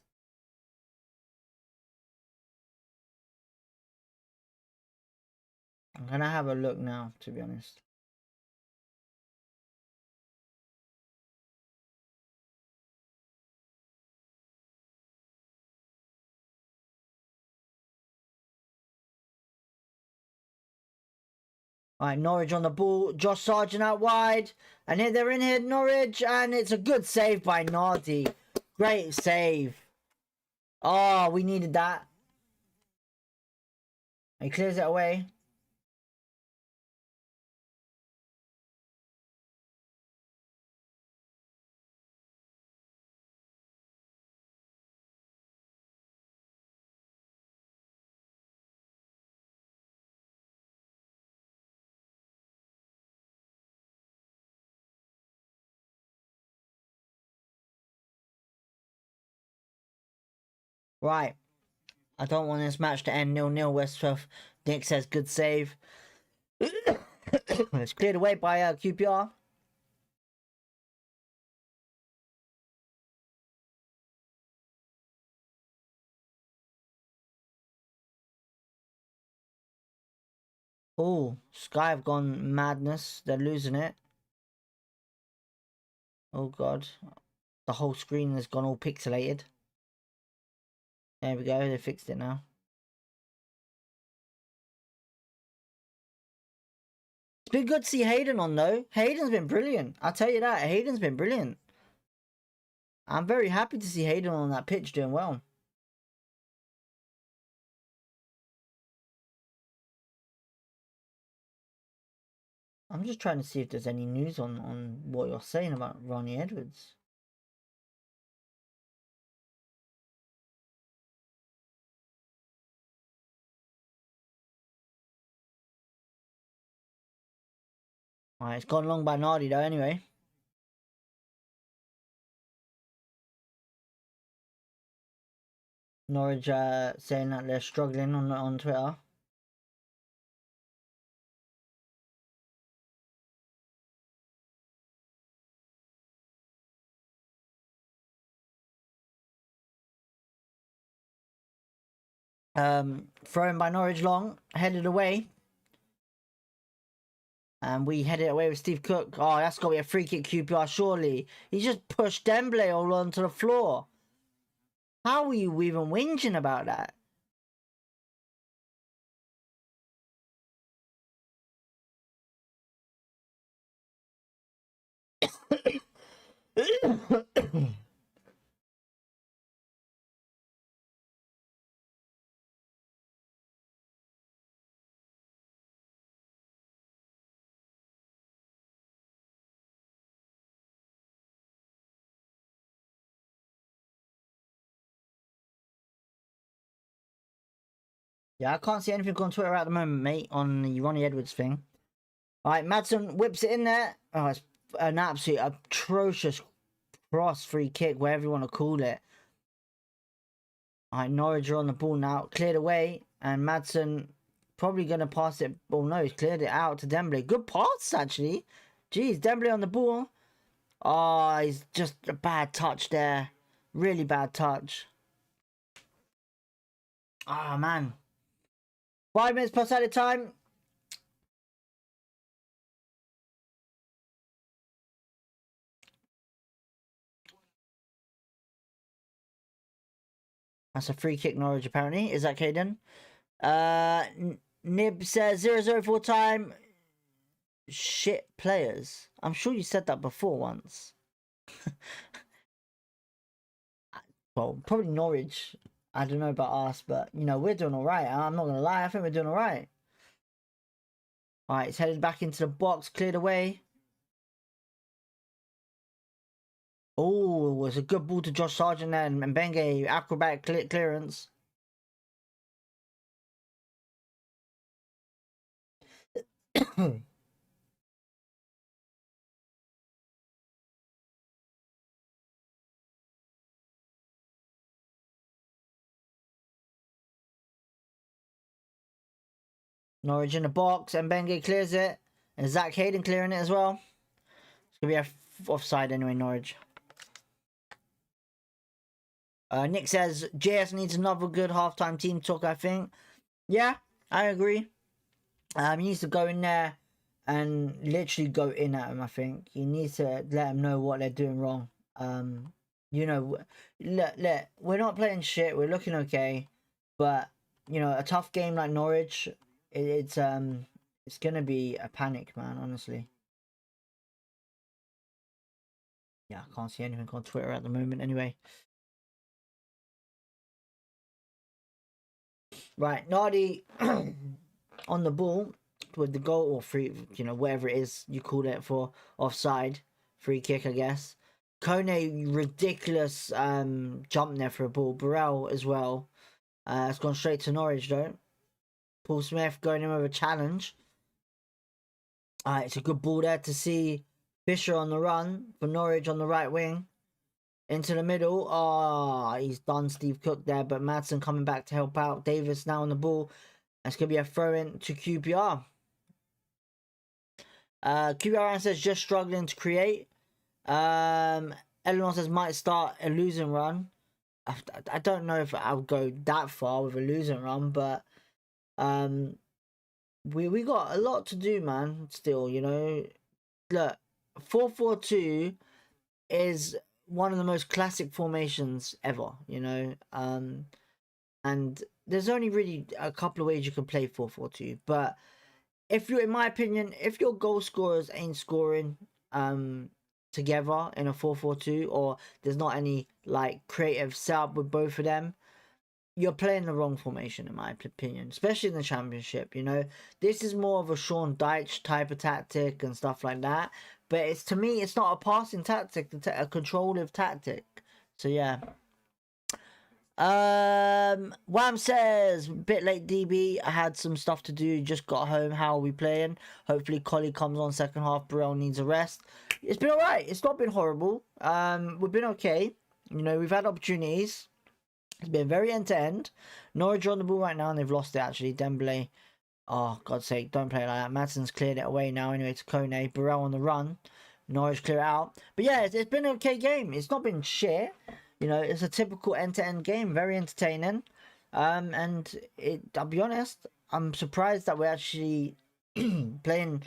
A: I'm gonna have a look now, to be honest. Alright, Norwich on the ball. Josh Sargent out wide. And here they're in here, Norwich. And it's a good save by Nardi. Great save. Oh, we needed that. He clears it away. Right. I don't want this match to end 0-0. Westcroft. Nick says good save. It's cleared away by QPR. Oh, Sky have gone madness. They're losing it. Oh god. The whole screen has gone all pixelated. There we go, they fixed it now. It's been good to see Hayden on though. Hayden's been brilliant. I'll tell you that. Hayden's been brilliant. I'm very happy to see Hayden on that pitch doing well. I'm just trying to see if there's any news on what you're saying about Ronnie Edwards. Alright, it's gone long by Nardi though anyway. Norwich saying that they're struggling on Twitter. Thrown by Norwich long, headed away. And we headed away with Steve Cook. Oh, that's got to be a free kick QPR, surely. He just pushed Dembele all onto the floor. How are you even whinging about that? Yeah, I can't see anything on Twitter at the moment, mate, on the Ronnie Edwards thing. Alright, Madsen whips it in there. Oh, it's an absolute atrocious cross free kick, whatever you want to call it. Alright, Norwich are on the ball now. Cleared away. And Madsen probably going to pass it. Oh, no, he's cleared it out to Dembele. Good pass, actually. Jeez, Dembele on the ball. Oh, he's just a bad touch there. Really bad touch. Ah, oh, man. 5 minutes plus added time. That's a free kick, Norwich, apparently. Is that Caden? Nib says 0-0 full time. Shit players. I'm sure you said that before once. Well, probably Norwich. I don't know about us, but, you know, we're doing alright. I'm not going to lie. I think we're doing alright. Alright, it's headed back into the box. Cleared away. Oh, it's a good ball to Josh Sargent there. And Benge, acrobatic clearance. Norwich in the box, and Benge clears it. And Zach Hayden clearing it as well. It's going to be a offside anyway, Norwich. Nick says, JS needs another good halftime team talk, I think. Yeah, I agree. He needs to go in there and literally go in at him, I think. He needs to let them know what they're doing wrong. You know, look, we're not playing shit. We're looking okay. But, you know, a tough game like Norwich, it's going to be a panic, man, honestly. Yeah, I can't see anything on Twitter at the moment anyway. Right, Nardi on the ball with the goal or free, you know, whatever it is you call it for offside, free kick, I guess. Kone, ridiculous jump there for a ball. Burrell as well. It's gone straight to Norwich though. Paul Smith going in with a challenge. It's a good ball there to see Fisher on the run for Norwich on the right wing. Into the middle. Oh, he's done Steve Cook there, but Madsen coming back to help out. Davis now on the ball. That's going to be a throw in to QPR. QPR says just struggling to create. Eleanor says might start a losing run. I don't know if I'll go that far with a losing run, but we got a lot to do, man. Still, you know, look, 4-4-2 is one of the most classic formations ever, you know, and there's only really a couple of ways you can play 4-4-2, but if you, in my opinion, if your goal scorers ain't scoring together in a 4-4-2, or there's not any like creative setup with both of them, you're playing the wrong formation, in my opinion, especially in the Championship. You know, this is more of a Sean Dyche type of tactic and stuff like that, but it's, to me, it's not a passing tactic, it's a controllative tactic. So yeah. Wham says, bit late DB, I had some stuff to do, just got home. How are we playing? Hopefully Collie comes on second half. Burrell needs a rest. It's been alright, it's not been horrible. We've been okay, you know, we've had opportunities. It's been very end to end. Norwich are on the ball right now and they've lost it actually. Dembele, oh God's sake, don't play like that. Madsen's cleared it away now anyway to Kone. Burrell on the run. Norwich clear it out. But yeah, it's been an okay game. It's not been shit. You know, it's a typical end-to-end game, very entertaining. And I'll be honest, I'm surprised that we're actually playing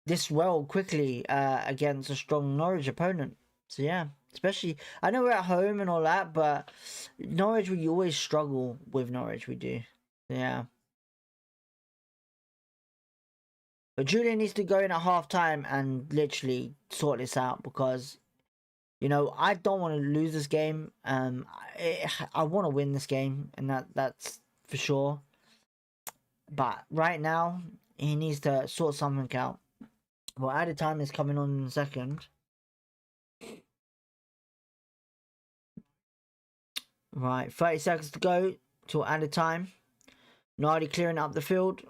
A: this well quickly against a strong Norwich opponent. So yeah, especially, I know we're at home and all that, but Norwich, we always struggle with Norwich, we do. Yeah. But Julian needs to go in at half-time and literally sort this out, because you know, I don't want to lose this game. I want to win this game, and that's for sure. But right now, he needs to sort something out. Well, added time is coming on in a second. Right, 30 seconds to go till added time. Nardi clearing up the field.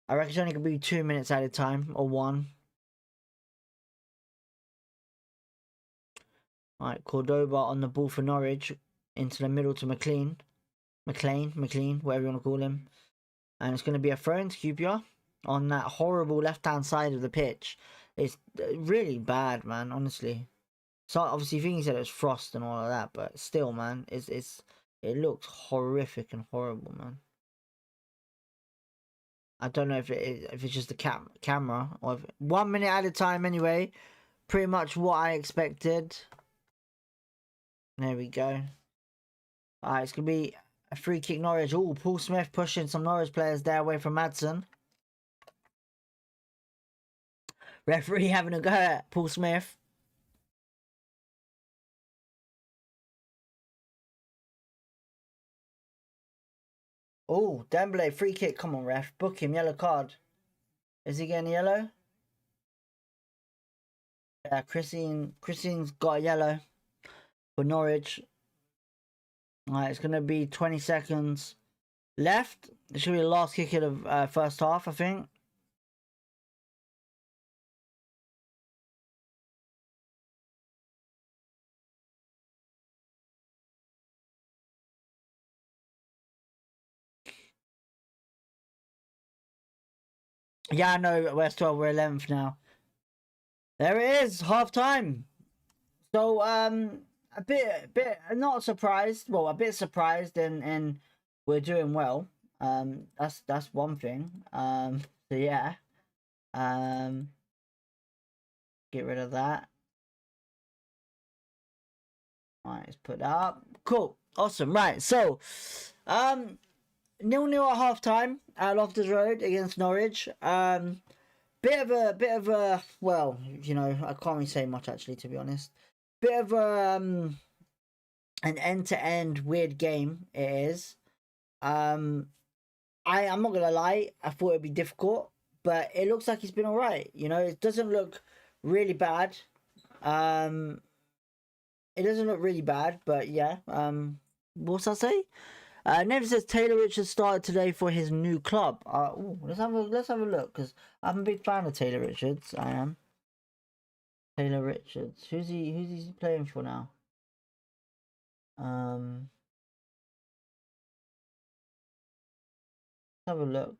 A: I reckon it's only going to be 2 minutes added time, or 1. Right, Cordoba on the ball for Norwich. Into the middle to McLean, whatever you want to call him. And it's going to be a throw into QPR on that horrible left-hand side of the pitch. It's really bad, man, honestly. So obviously, you think he said it was frost and all of that, but still, man, it looks horrific and horrible, man. I don't know if it's just the camera, or if 1 minute at a time anyway. Pretty much what I expected. There we go. Alright, it's going to be a free kick Norwich. Oh, Paul Smith pushing some Norwich players there away from Madsen. Referee having a go at Paul Smith. Oh, Dembele, free kick. Come on, ref. Book him. Yellow card. Is he getting yellow? Yeah, Christine's got a yellow for Norwich. Alright, it's going to be 20 seconds left. It should be the last kick of the first half, I think. Yeah, I know. We're 12, we're 11th now. There it is, half time. So, a bit, not surprised. Well, a bit surprised, and we're doing well. That's one thing. So yeah. Get rid of that. Alright, let's put that up. Cool, awesome. Right, so, 0-0 at half time at Loftus Road against Norwich. Bit of a well, you know, I can't really say much actually, to be honest. Bit of a an end-to-end weird game it is. I'm not gonna lie, I thought it'd be difficult, but it looks like it's been alright. You know, it doesn't look really bad. It doesn't look really bad, but yeah. What's that say? Never says Taylor Richards started today for his new club. Ooh, let's have a look, because I'm a big fan of Taylor Richards. I am. Taylor Richards. Who's he playing for now? Let's have a look.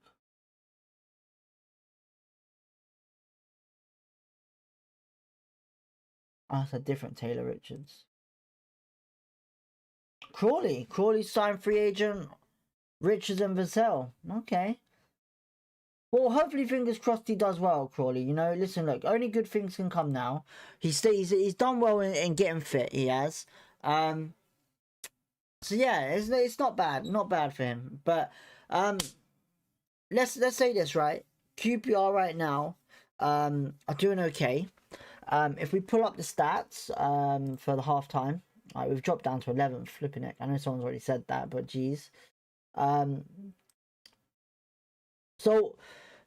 A: Oh, it's a different Taylor Richards. Crawley signed free agent. Richards and Vassell. Okay. Well, hopefully, fingers crossed he does well, Crawley. You know, listen, look, only good things can come now. He's done well in getting fit. He has. So yeah, it's not bad for him. But let's say this, right. QPR right now are doing okay. If we pull up the stats for the half time, right, we've dropped down to 11th. Flipping it. I know someone's already said that, but geez. So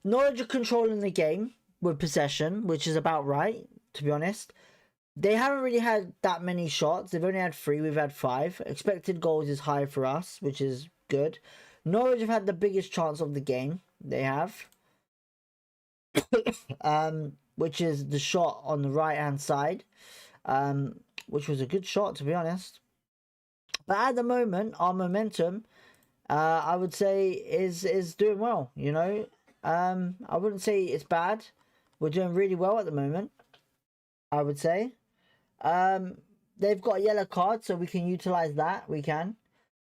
A: Norwich are controlling the game with possession, which is about right, to be honest. They haven't really had that many shots. They've only had 3. We've had 5. Expected goals is high for us, which is good. Norwich have had the biggest chance of the game. They have. Which is the shot on the right-hand side. Which was a good shot, to be honest. But at the moment, our momentum, I would say, is doing well, you know. I wouldn't say it's bad. We're doing really well at the moment, I would say. They've got a yellow card, so we can utilize that. We can.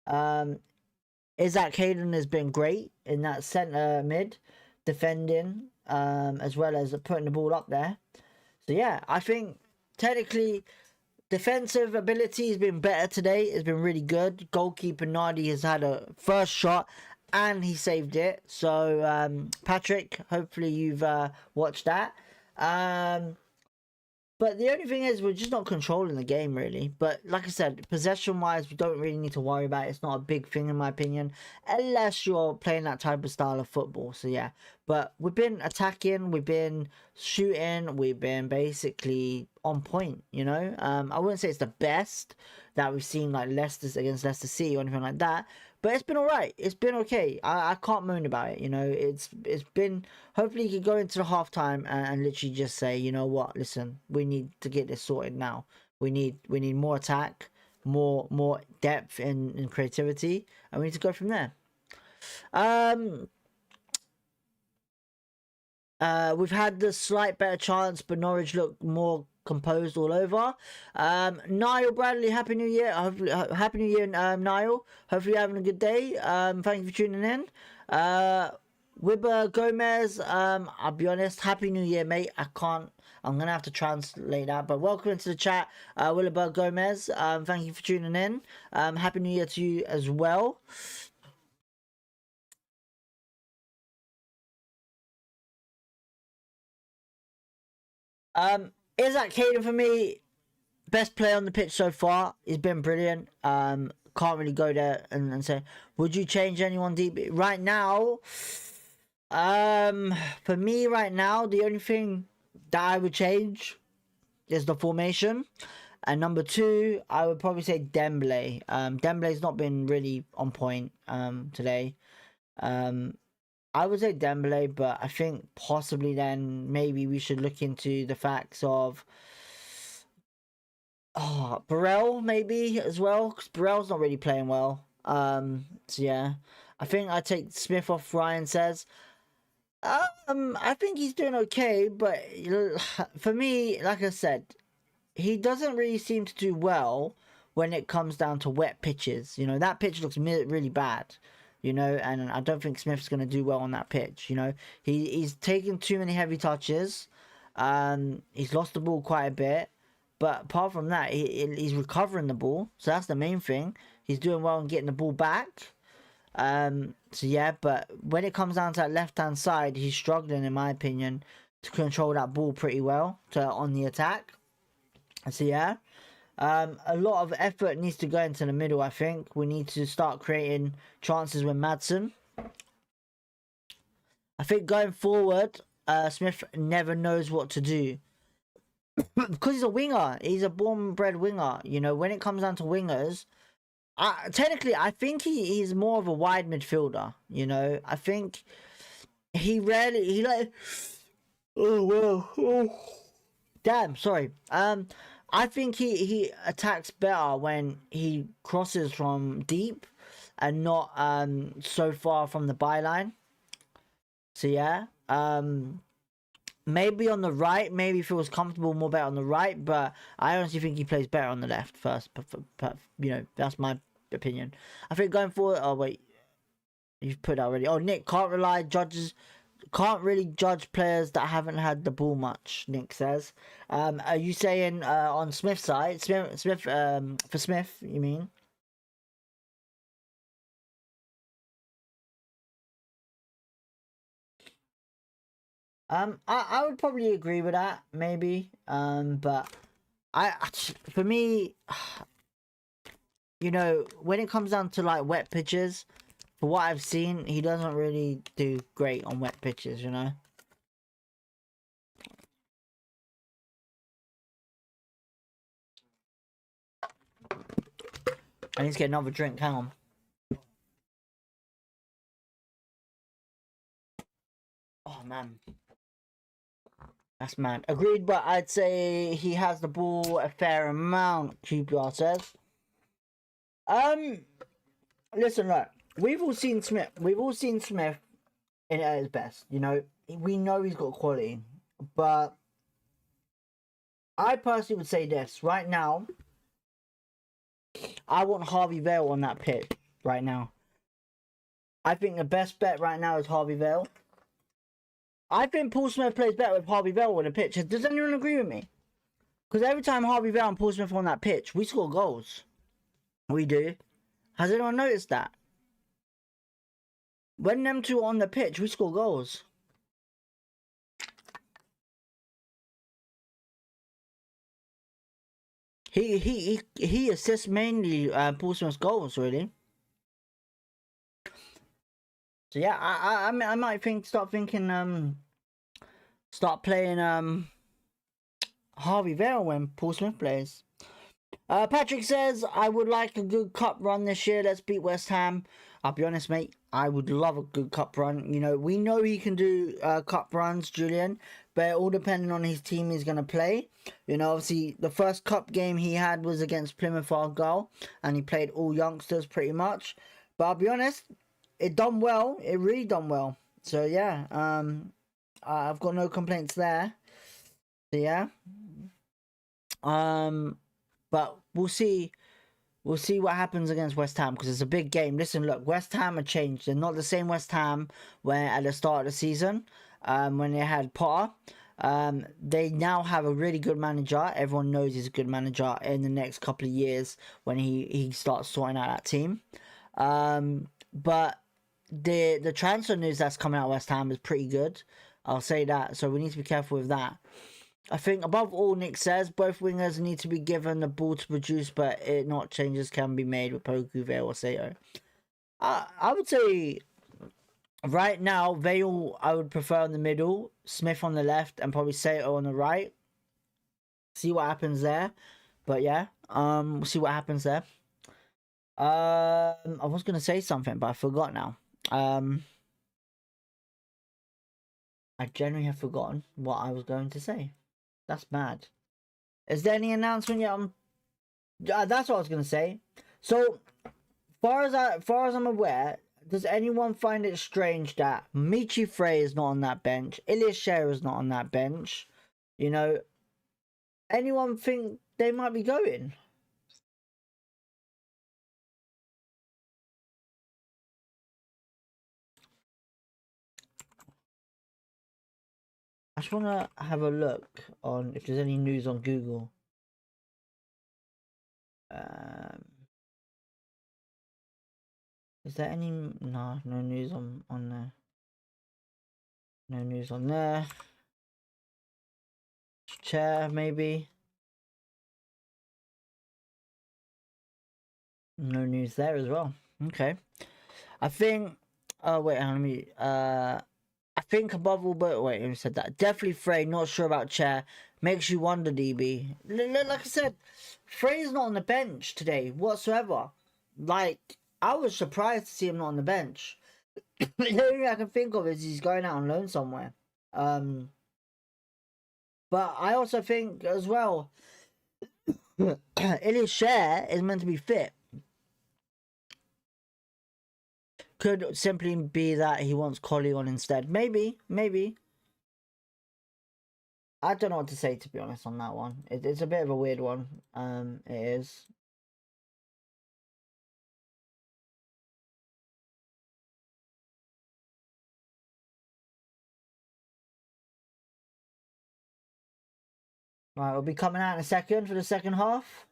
A: Isaac Hayden has been great in that centre mid, defending, as well as putting the ball up there. So yeah, I think technically defensive ability has been better today. It's been really good. Goalkeeper Nardi has had a first shot and he saved it. So Patrick, hopefully you've watched that. But the only thing is, we're just not controlling the game, really. But like I said, possession-wise, we don't really need to worry about it. It's not a big thing, in my opinion, unless you're playing that type of style of football. So, yeah. But we've been attacking, we've been shooting, we've been basically on point, you know. I wouldn't say it's the best that we've seen, like, Leicester against Leicester City or anything like that. But it's been alright. It's been okay. I can't moan about it, you know. It's been... Hopefully you can go into the halftime and literally just say, you know what, listen, we need to get this sorted now. We need more attack, more depth and creativity, and we need to go from there. We've had the slight better chance, but Norwich look more composed all over. Niall Bradley, Happy New Year. Happy New Year, Niall. Hopefully you're having a good day. Thank you for tuning in. Wibber Gomez, I'll be honest, Happy New Year, mate. I'm I'm gonna have to translate that. But welcome into the chat, Williber Gomez. Thank you for tuning in. Happy New Year to you as well. Isaac Hayden for me, best player on the pitch so far. He's been brilliant. Can't really go there and say, would you change anyone deep right now? For me right now, the only thing that I would change is the formation. And number 2, I would probably say Dembele. Dembele's not been really on point today. I would say Dembele, but I think possibly then maybe we should look into the facts of Burrell maybe as well, because Burrell's not really playing well. So yeah, I think I take Smith off. Ryan says. I think he's doing okay, but for me, like I said, he doesn't really seem to do well when it comes down to wet pitches. You know, that pitch looks really bad, you know, and I don't think Smith's going to do well on that pitch. You know, he's taken too many heavy touches. He's lost the ball quite a bit, but apart from that, he's recovering the ball, so that's the main thing. He's doing well in getting the ball back. So yeah, but when it comes down to that left-hand side, he's struggling, in my opinion, to control that ball pretty well on the attack. So yeah, a lot of effort needs to go into the middle. I think we need to start creating chances with Madsen. I think going forward, Smith never knows what to do because he's a winger. He's a born-bred winger. You know, when it comes down to wingers. Technically, I think he's more of a wide midfielder. You know, I think damn, sorry. I think he attacks better when he crosses from deep and not so far from the byline. So yeah, maybe on the right, maybe feels comfortable more better on the right, but I honestly think he plays better on the left first. You know, that's my opinion. I think going forward. Oh wait, you've put that already. Oh, Nick can't really judge players that haven't had the ball much. Nick says. Are you saying on Smith's side, Smith for Smith? You mean? I would probably agree with that, maybe. But for me, you know, when it comes down to like wet pitches, for what I've seen, he doesn't really do great on wet pitches, you know. I need to get another drink. Hang on. Oh man. That's mad. Agreed, but I'd say he has the ball a fair amount, QPR says. Listen, look, we've all seen Smith in at his best, you know. We know he's got quality, but I personally would say this right now. I want Harvey Vale on that pitch right now. I think the best bet right now is Harvey Vale. I think Paul Smith plays better with Harvey Vale on the pitch. Does anyone agree with me? Because every time Harvey Vale and Paul Smith are on that pitch, we score goals. We do. Has anyone noticed that? When them two are on the pitch, we score goals. He assists mainly Paul Smith's goals, really. So yeah, I might start playing Harvey Vale when Paul Smith plays. Patrick says, I would like a good cup run this year. Let's beat West Ham. I'll be honest, mate. I would love a good cup run. You know, we know he can do cup runs, Julian, but all depending on his team he's going to play. You know, obviously, the first cup game he had was against Plymouth Argyle, and he played all youngsters pretty much. But I'll be honest, it done well. It really done well. So, yeah, I've got no complaints there. So, yeah. But we'll see. We'll see what happens against West Ham because it's a big game. Listen, look, West Ham are changed. They're not the same West Ham where at the start of the season when they had Potter. They now have a really good manager. Everyone knows he's a good manager in the next couple of years when he starts sorting out that team. But the transfer news that's coming out of West Ham is pretty good. I'll say that. So we need to be careful with that. I think above all, Nick says both wingers need to be given the ball to produce, but not changes can be made with Poku, Vale, or Sato. I would say right now Vale I would prefer in the middle, Smith on the left, and probably Sato on the right. See what happens there. But yeah, we'll see what happens there. I was gonna say something, but I forgot now. I genuinely have forgotten what I was going to say. That's mad. Is there any announcement yet? That's what I was gonna say. So, far as I'm aware, does anyone find it strange that Michi Frey is not on that bench? Ilias Shearer is not on that bench. You know, anyone think they might be going? I just want to have a look on if there's any news on Google. Is there any? No news on there. No news on there. Chair maybe. No news there as well. Okay. I think. Oh wait, let me. I think above all, but wait, who said that? Definitely Frey. Not sure about Chair. Makes you wonder, DB. Like I said, Frey's not on the bench today whatsoever. Like I was surprised to see him not on the bench. The only thing I can think of is he's going out on loan somewhere. But I also think as well, Ilias Shearer is meant to be fit. Could simply be that he wants Collie on instead. Maybe. I don't know what to say, to be honest, on that one. It's a bit of a weird one. It is. Right, we'll be coming out in a second for the second half.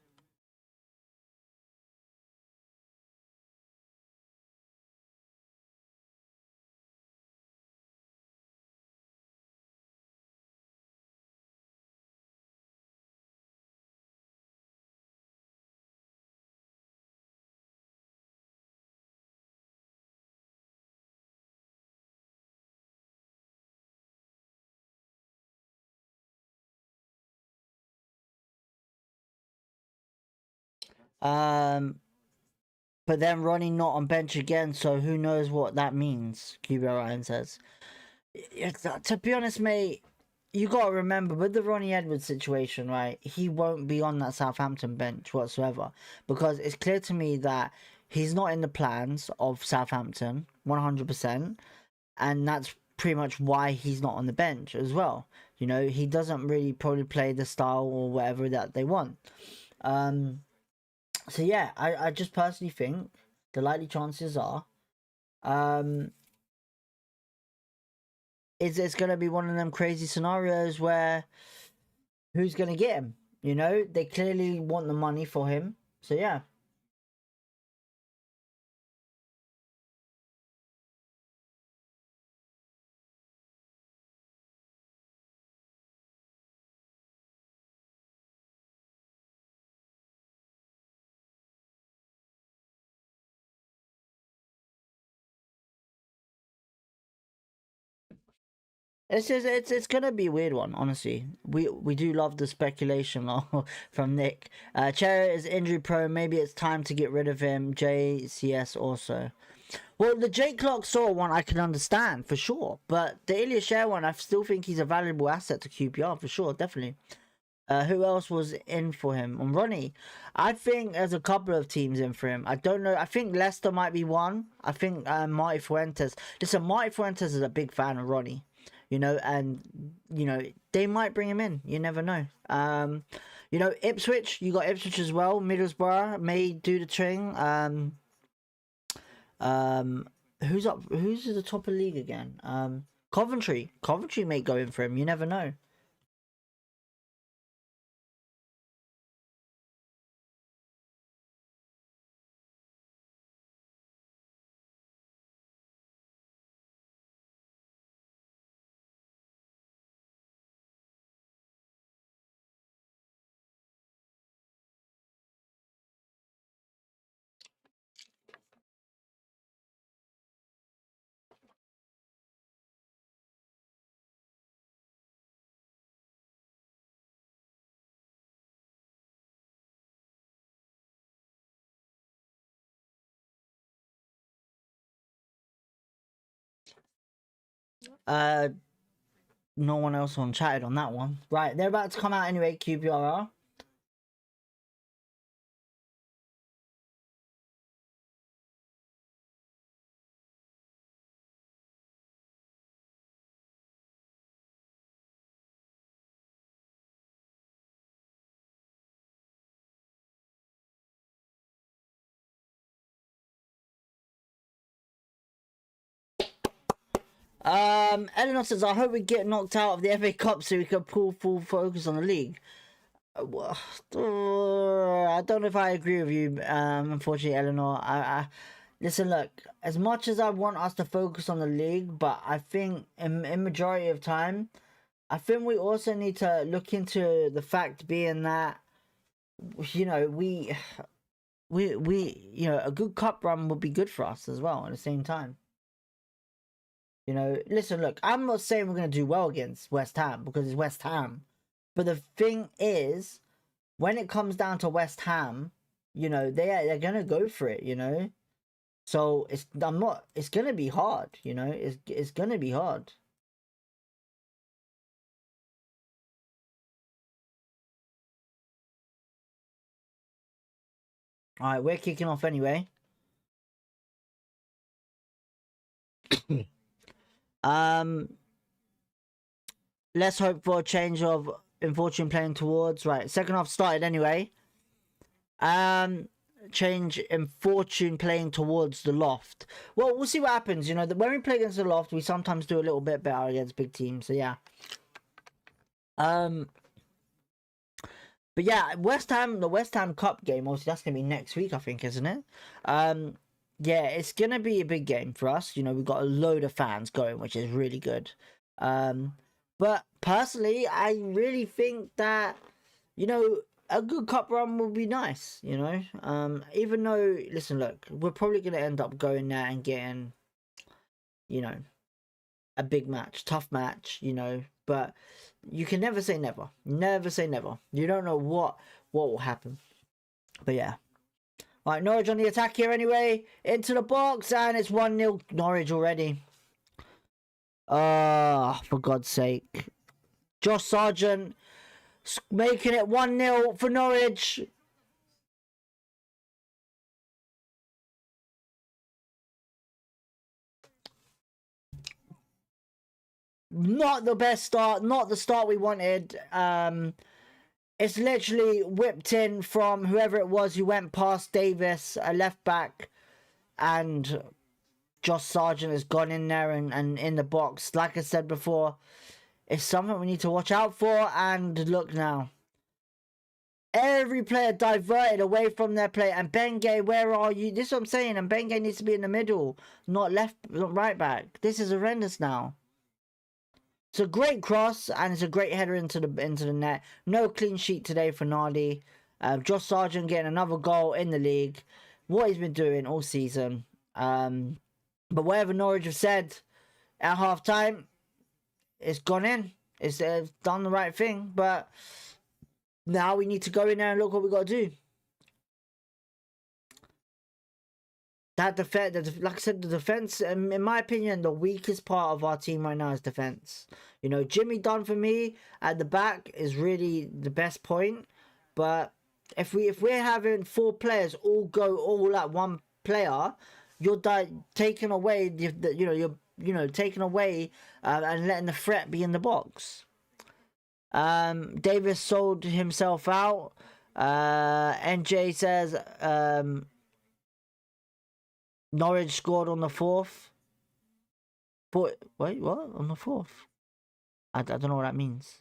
A: But then Ronnie not on bench again, so who knows what that means, QB Ryan says. To be honest, mate, you got to remember, with the Ronnie Edwards situation, right, he won't be on that Southampton bench whatsoever. Because it's clear to me that he's not in the plans of Southampton, 100%. And that's pretty much why he's not on the bench as well. You know, he doesn't really probably play the style or whatever that they want. So yeah, I just personally think the likely chances are it's going to be one of them crazy scenarios where who's going to get him? You know, they clearly want the money for him. So yeah. It's gonna be a weird one, honestly. We do love the speculation from Nick. Cherry is injury prone. Maybe it's time to get rid of him. JCS also. Well, the Jake Clark sort of one I can understand for sure, but the Ilias Shearer one I still think he's a valuable asset to QPR for sure, definitely. Who else was in for him? And Ronnie. I think there's a couple of teams in for him. I don't know. I think Leicester might be one. I think Marty Fuentes. Listen, Marty Fuentes is a big fan of Ronnie. You know, and you know they might bring him in. You never know. You know, Ipswich. You got Ipswich as well. Middlesbrough may do the thing. Who's up? Who's at the top of the league again? Coventry. Coventry may go in for him. You never know. Uh, no one else on chatted on that one. Right, they're about to come out anyway, QPRR. Eleanor says, I hope we get knocked out of the FA Cup so we can pull full focus on the league. I don't know if I agree with you, unfortunately, Eleanor. Listen, look, as much as I want us to focus on the league, but I think in majority of time, I think we also need to look into the fact being that, you know, we you know, a good cup run would be good for us as well at the same time. You know, listen, look, I'm not saying we're going to do well against West Ham because it's West Ham. But the thing is, when it comes down to West Ham, you know, they're going to go for it, you know. So it's going to be hard, you know. It's going to be hard. All right, we're kicking off anyway. Let's hope for a change of fortune playing towards. Right, second half started anyway. Change in fortune playing towards the Loft. Well, we'll see what happens. You know, when we play against the Loft, we sometimes do a little bit better against big teams. So yeah. But yeah, the West Ham Cup game, obviously that's gonna be next week, I think, isn't it? Yeah, it's gonna be a big game for us. You know, we've got a load of fans going, which is really good. But personally, I really think that, you know, a good cup run would be nice, you know. Even though, listen, look, we're probably gonna end up going there and getting, you know, a big match, tough match, you know. But you can never say never. Never say never. You don't know what will happen. But yeah. All right, Norwich on the attack here anyway. Into the box, and it's 1-0 Norwich already. For God's sake. Josh Sargent making it 1-0 for Norwich. Not the best start. Not the start we wanted. It's literally whipped in from whoever it was who went past Davis, a left back, and Josh Sargent has gone in there and in the box. Like I said before, it's something we need to watch out for. And look now. Every player diverted away from their play. And Benge, where are you? This is what I'm saying. And Benge needs to be in the middle, not right back. This is horrendous now. It's a great cross and it's a great header into the net. No clean sheet today for Nardi. Josh Sargent getting another goal in the league. What he's been doing all season. But whatever Norwich have said at half time, it's gone in. It's done the right thing. But now we need to go in there and look what we got to do. That defense, like I said, the defense, in my opinion, the weakest part of our team right now is defense. You know, Jimmy Dunn for me at the back is really the best point. But if we're having 4 players all go all at one player, you're taking away you're taking away and letting the threat be in the box. Davis sold himself out. NJ says Norwich scored on the 4th. But wait, what? On the 4th? I don't know what that means.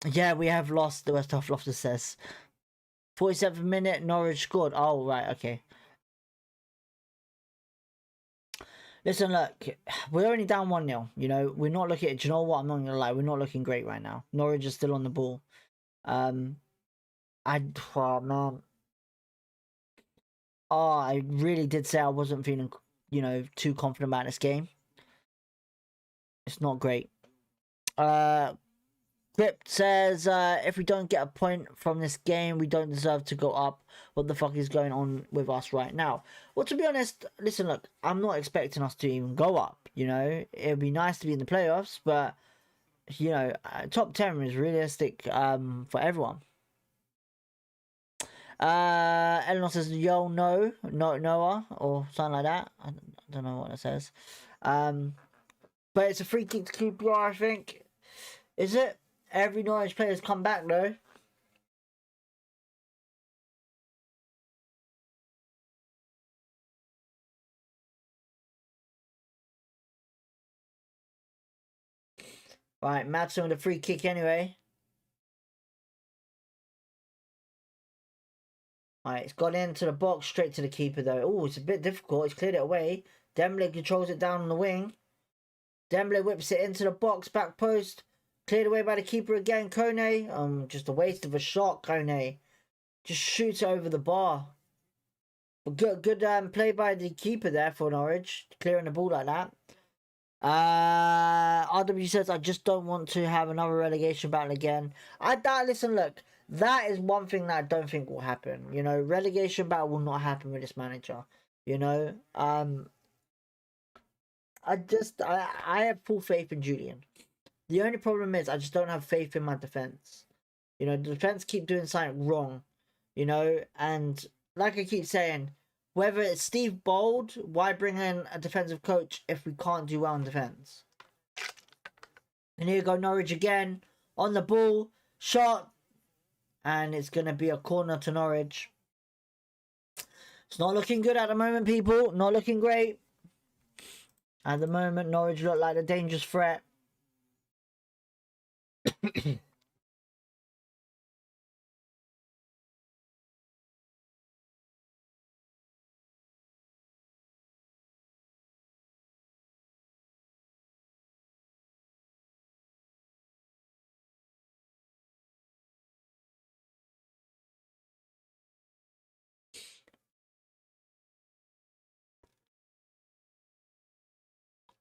A: Yeah, we have lost, the West Half Loftus says. 47th minute, Norwich scored. Oh, right, okay. Listen, look, we're only down 1-0. You know, we're not looking at, do you know what? I'm not going to lie, we're not looking great right now. Norwich is still on the ball. I really did say I wasn't feeling, you know, too confident about this game. It's not great. Crypt says, if we don't get a point from this game, we don't deserve to go up. What the fuck is going on with us right now? Well, to be honest, listen, look, I'm not expecting us to even go up, you know. It'd be nice to be in the playoffs, but, you know, top 10 is realistic for everyone. Eleanor says, yo, no, Noah, or something like that. I don't know what it says. But it's a free kick to QPR, I think. Is it? Every Norwich player's come back, though. Right, Madsen with a free kick anyway. Right, it's gone into the box, straight to the keeper, though. Oh, it's a bit difficult. He's cleared it away. Dembele controls it down on the wing. Dembele whips it into the box, back post. Cleared away by the keeper again, Kone. Just a waste of a shot, Kone. Just shoots it over the bar. Good play by the keeper there for Norwich, clearing the ball like that. RW says, I just don't want to have another relegation battle again. Listen, look, that is one thing that I don't think will happen. You know, relegation battle will not happen with this manager. You know, I have full faith in Julian. The only problem is I just don't have faith in my defense. You know, the defense keep doing something wrong. You know, and like I keep saying, whether it's Steve Bold, why bring in a defensive coach if we can't do well in defense? And here you go, Norwich again. On the ball. Shot. And it's going to be a corner to Norwich. It's not looking good at the moment, people. Not looking great. At the moment, Norwich look like a dangerous threat.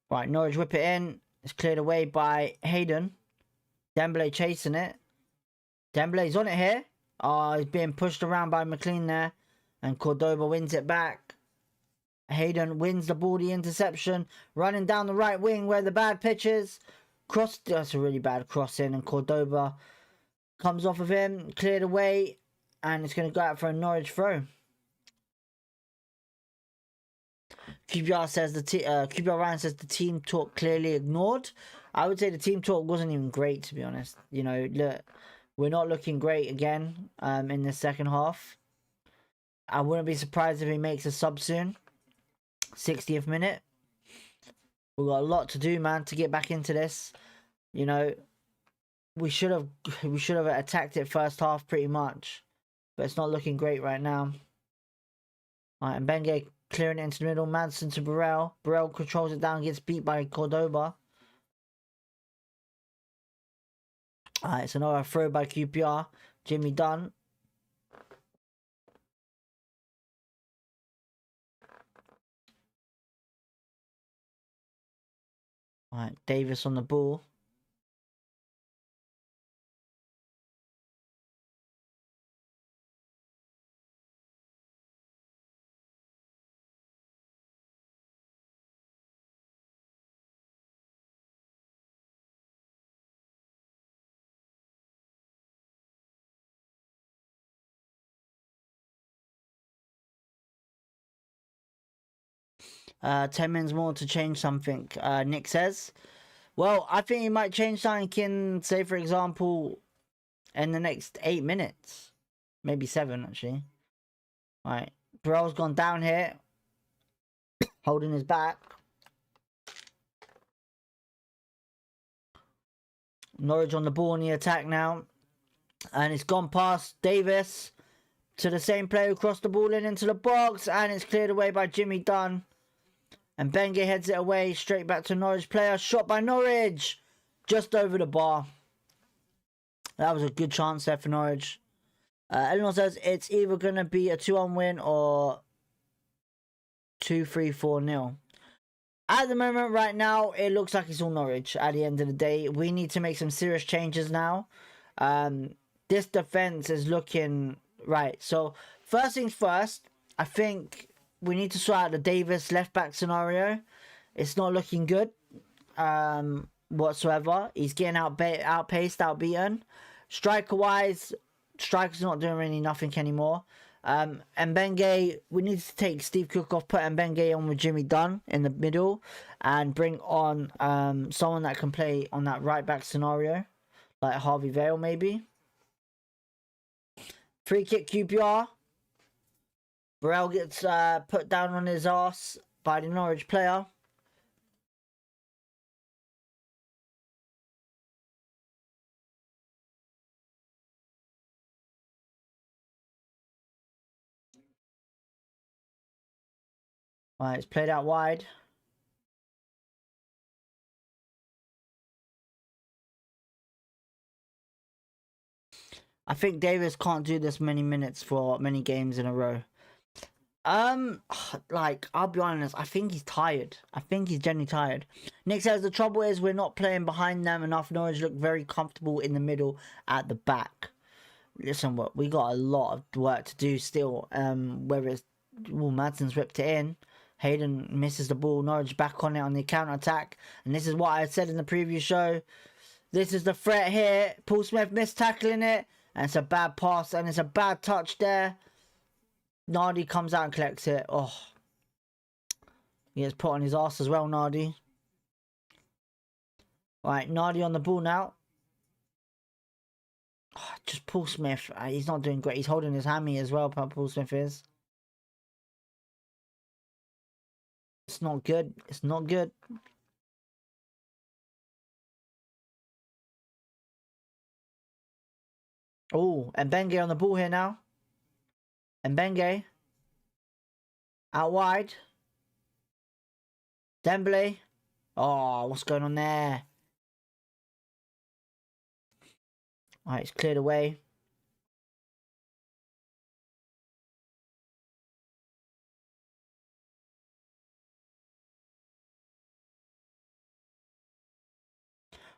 A: Right, Norwich whip it in. It's cleared away by Hayden. Dembele chasing it. Dembele's on it here. Oh, he's being pushed around by McLean there. And Cordoba wins it back. Hayden wins the ball, the interception. Running down the right wing where the bad pitch is. Cross, that's a really bad crossing. And Cordoba comes off of him. Cleared away. And it's going to go out for a Norwich throw. QPR says QPR Ryan says the team talk clearly ignored. I would say the team talk wasn't even great, to be honest. You know, look, we're not looking great again in the second half. I wouldn't be surprised if he makes a sub soon. 60th minute. We've got a lot to do, man, to get back into this. You know, we should have attacked it first half pretty much, but it's not looking great right now. All right, and Benge clearing it into the middle. Madsen to Burrell. Burrell controls it down, gets beat by Cordoba. Alright, it's another throw by QPR. Jimmy Dunn. Alright, Davis on the ball. Ten minutes more to change something, Nick says. Well, I think he might change something in, say, for example, in the next 8 minutes. Maybe 7, actually. Right. Burrell's gone down here. Holding his back. Norwich on the ball in the attack now. And it's gone past Davis to the same player who crossed the ball into the box. And it's cleared away by Jimmy Dunn. And Benge heads it away straight back to Norwich player. Shot by Norwich. Just over the bar. That was a good chance there for Norwich. Eleanor says it's either going to be a 2-1 win or 2-3-4-0. At the moment, right now, it looks like it's all Norwich. At the end of the day, we need to make some serious changes now. This defense is looking right. So first things first, I think we need to sort out the Davis left back scenario. It's not looking good whatsoever. He's getting outpaced, outbeaten. Striker wise, striker's not doing really nothing anymore. And Mbenge, we need to take Steve Cook off, put Mbenge on with Jimmy Dunn in the middle, and bring on someone that can play on that right back scenario, like Harvey Vale maybe. Free kick QPR. Burrell gets put down on his ass by the Norwich player. Right, it's played out wide. I think Davis can't do this many minutes for many games in a row. Like, I'll be honest, I think he's tired. I think he's genuinely tired. Nick says the trouble is we're not playing behind them enough. Norwich look very comfortable in the middle at the back. Listen, we got a lot of work to do still. Whether it's Madsen's ripped it in. Hayden misses the ball. Norwich back on it on the counter attack. And this is what I said in the previous show. This is the threat here. Paul Smith missed tackling it. And it's a bad pass. And it's a bad touch there. Nardi comes out and collects it. Oh. He gets put on his ass as well, Nardi. Right, Nardi on the ball now. Oh, just Paul Smith. He's not doing great. He's holding his hammy as well, Paul Smith is. It's not good. It's not good. Oh, and Mbenge on the ball here now. And Mbenge. Out wide. Dembele. Oh, what's going on there? Alright, it's cleared away.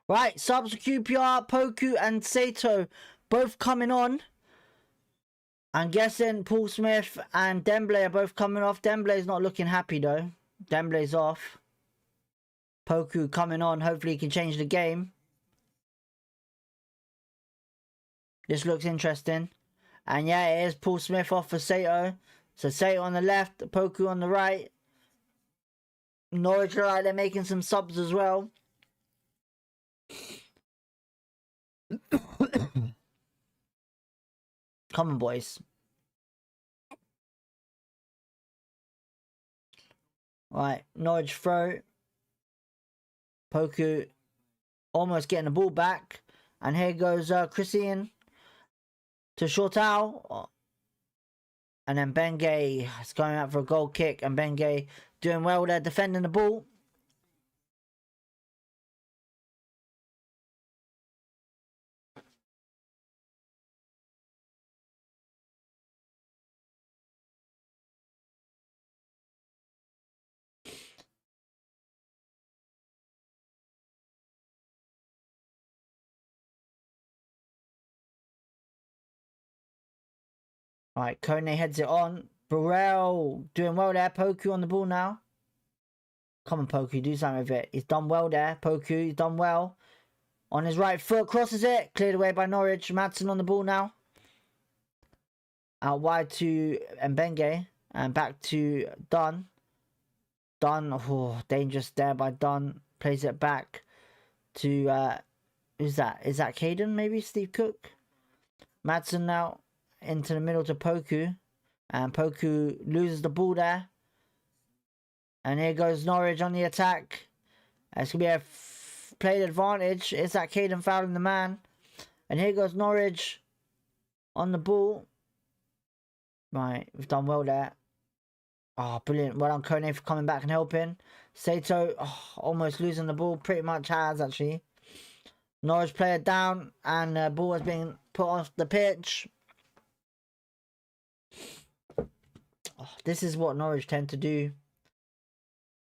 A: Right, subs QPR, Poku and Sato both coming on. I'm guessing Paul Smith and Dembele are both coming off. Dembele's not looking happy though. Dembele's off. Poku coming on. Hopefully he can change the game. This looks interesting. And yeah, it is Paul Smith off for Sato. So Sato on the left, Poku on the right. Norwich are like they're making some subs as well. Come on, boys. Right, Norwich throw. Poku almost getting the ball back. And here goes Christian to Shortau. And then Mbenge is going out for a goal kick. And Mbenge doing well there, defending the ball. Alright, Kone heads it on. Burrell doing well there. Poku on the ball now. Come on, Poku, do something with it. He's done well there. Poku, he's done well. On his right foot, crosses it. Cleared away by Norwich. Madsen on the ball now. Out wide to Mbenge. And back to Dunn. Dunn, oh, dangerous there by Dunn. Plays it back to, who's that? Is that Caden, maybe? Steve Cook? Madsen now into the middle to Poku. And Poku loses the ball there. And here goes Norwich on the attack. It's going to be a played advantage. Is that Caden fouling the man? And here goes Norwich on the ball. Right, we've done well there. Oh, brilliant. Well done, Kone, for coming back and helping. Sato, almost losing the ball. Pretty much has, actually. Norwich player down. And the ball has been put off the pitch. Oh, this is what Norwich tend to do.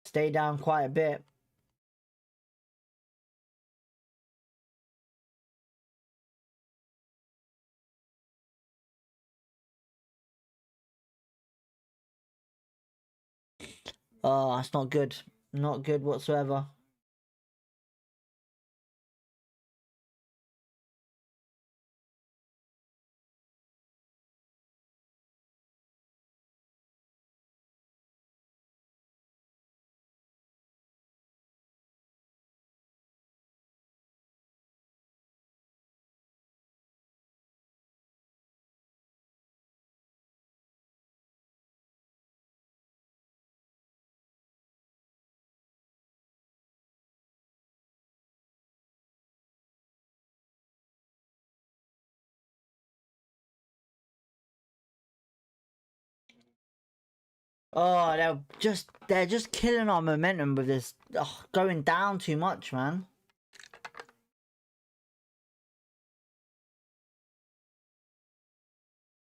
A: Stay down quite a bit. Oh, that's not good. Not good whatsoever. Oh, they're just killing our momentum with this going down too much, man.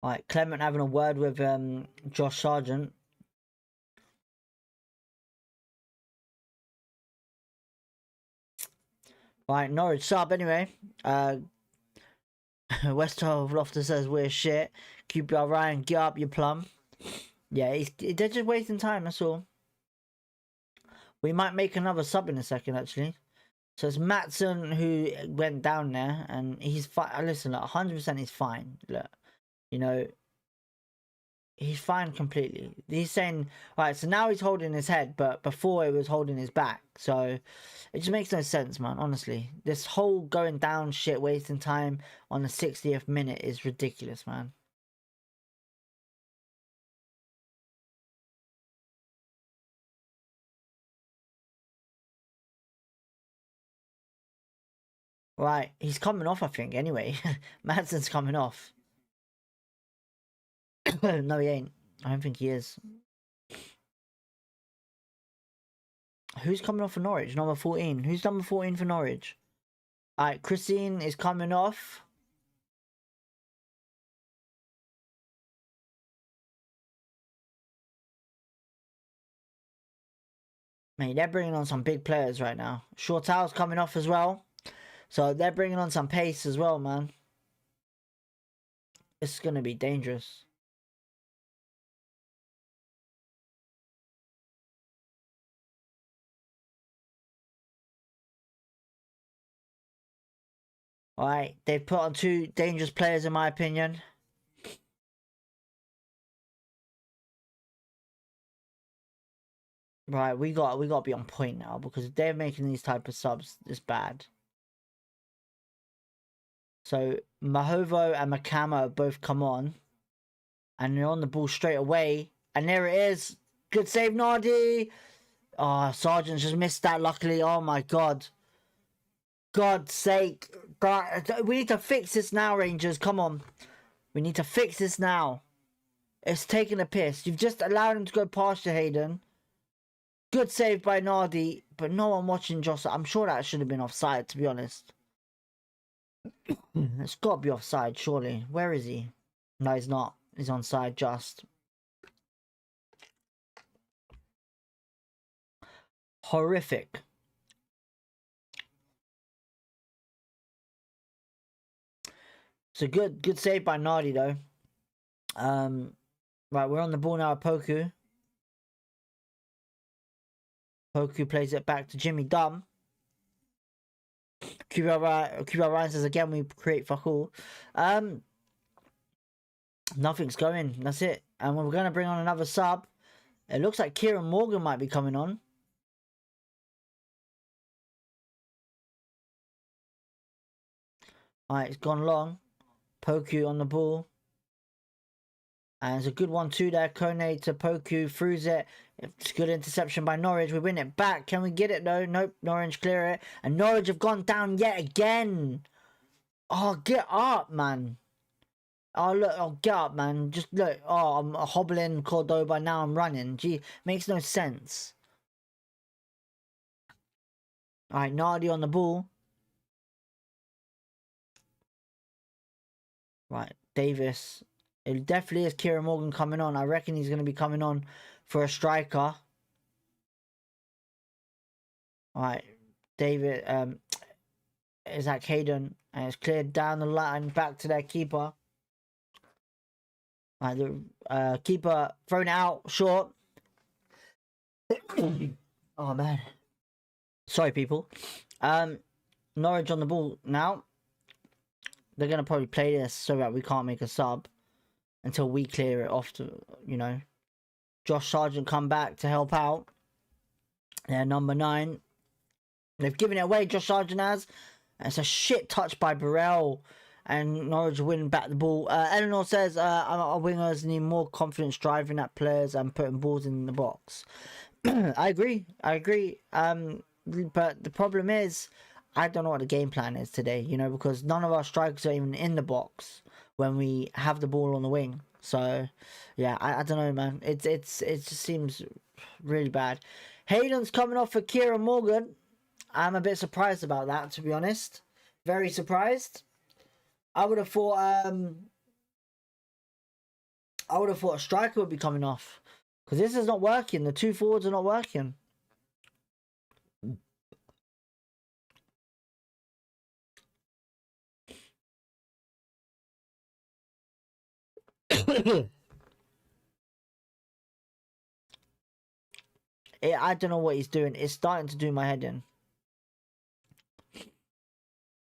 A: Right, Clement having a word with Josh Sargent. Right, Norwich sub anyway. West of Loftus says we're shit. QPR Ryan, get up, you plum. Yeah, they're just wasting time, that's all. We might make another sub in a second, actually. So it's Matson who went down there, and he's fine. Listen, like, 100% he's fine. Look, you know, he's fine completely. He's saying, right, so now he's holding his head, but before he was holding his back. So it just makes no sense, man, honestly. This whole going down shit, wasting time on the 60th minute is ridiculous, man. Right, he's coming off, I think, anyway. Madson's coming off. No, he ain't. I don't think he is. Who's coming off for Norwich? Number 14. Who's number 14 for Norwich? Alright, Christine is coming off. Mate, they're bringing on some big players right now. Shortell's coming off as well. So they're bringing on some pace as well, man. It's going to be dangerous. Alright, they've put on two dangerous players in my opinion. Right, we got to be on point now because if they're making these type of subs, it's bad. So Mahovo and Makama have both come on. And they're on the ball straight away. And there it is. Good save, Nardi. Oh, Sargent just missed that, luckily. Oh, my God. God's sake. God, we need to fix this now, Rangers. Come on. We need to fix this now. It's taking a piss. You've just allowed him to go past you, Hayden. Good save by Nardi. But no one watching Joss. I'm sure that should have been offside, to be honest. It's got to be offside, surely. Where is he? No, he's not. He's onside just. Horrific. So good save by Nardi though. Right, we're on the ball now at Poku. Poku plays it back to Jimmy Dunn. QPR Ryan says again we create fuck all. Nothing's going. That's it. And we're gonna bring on another sub. It looks like Kieran Morgan might be coming on. Alright, it's gone long. Poku on the ball. And it's a good 1-2 there. Kone to Poku. Throws it. It's a good interception by Norwich. We win it back. Can we get it though? Nope. Norwich clear it. And Norwich have gone down yet again. Oh, get up, man. Oh, look. Oh, get up, man. Just look. Oh, I'm hobbling Cordoba. Now I'm running. Gee, makes no sense. Alright, Nardi on the ball. Right, Davis. It definitely is Kieran Morgan coming on. I reckon he's going to be coming on for a striker. Alright, David, is that Caden? And it's cleared down the line back to their keeper. Alright, the keeper thrown out short. Oh man. Sorry, people. Norwich on the ball now. They're gonna probably play this so that we can't make a sub until we clear it off to, you know. Josh Sargent come back to help out. They're number 9. They've given it away, Josh Sargent has. And it's a shit touch by Burrell. And Norwich win back the ball. Eleanor says our wingers need more confidence driving at players and putting balls in the box. I agree. But the problem is, I don't know what the game plan is today, you know, because none of our strikers are even in the box when we have the ball on the wing. So, yeah, I don't know, man. It just seems really bad. Hayden's coming off for Kieran Morgan. I'm a bit surprised about that, to be honest. Very surprised. I would have thought a striker would be coming off, because this is not working. The 2 forwards are not working. I don't know what he's doing. It's starting to do my head in.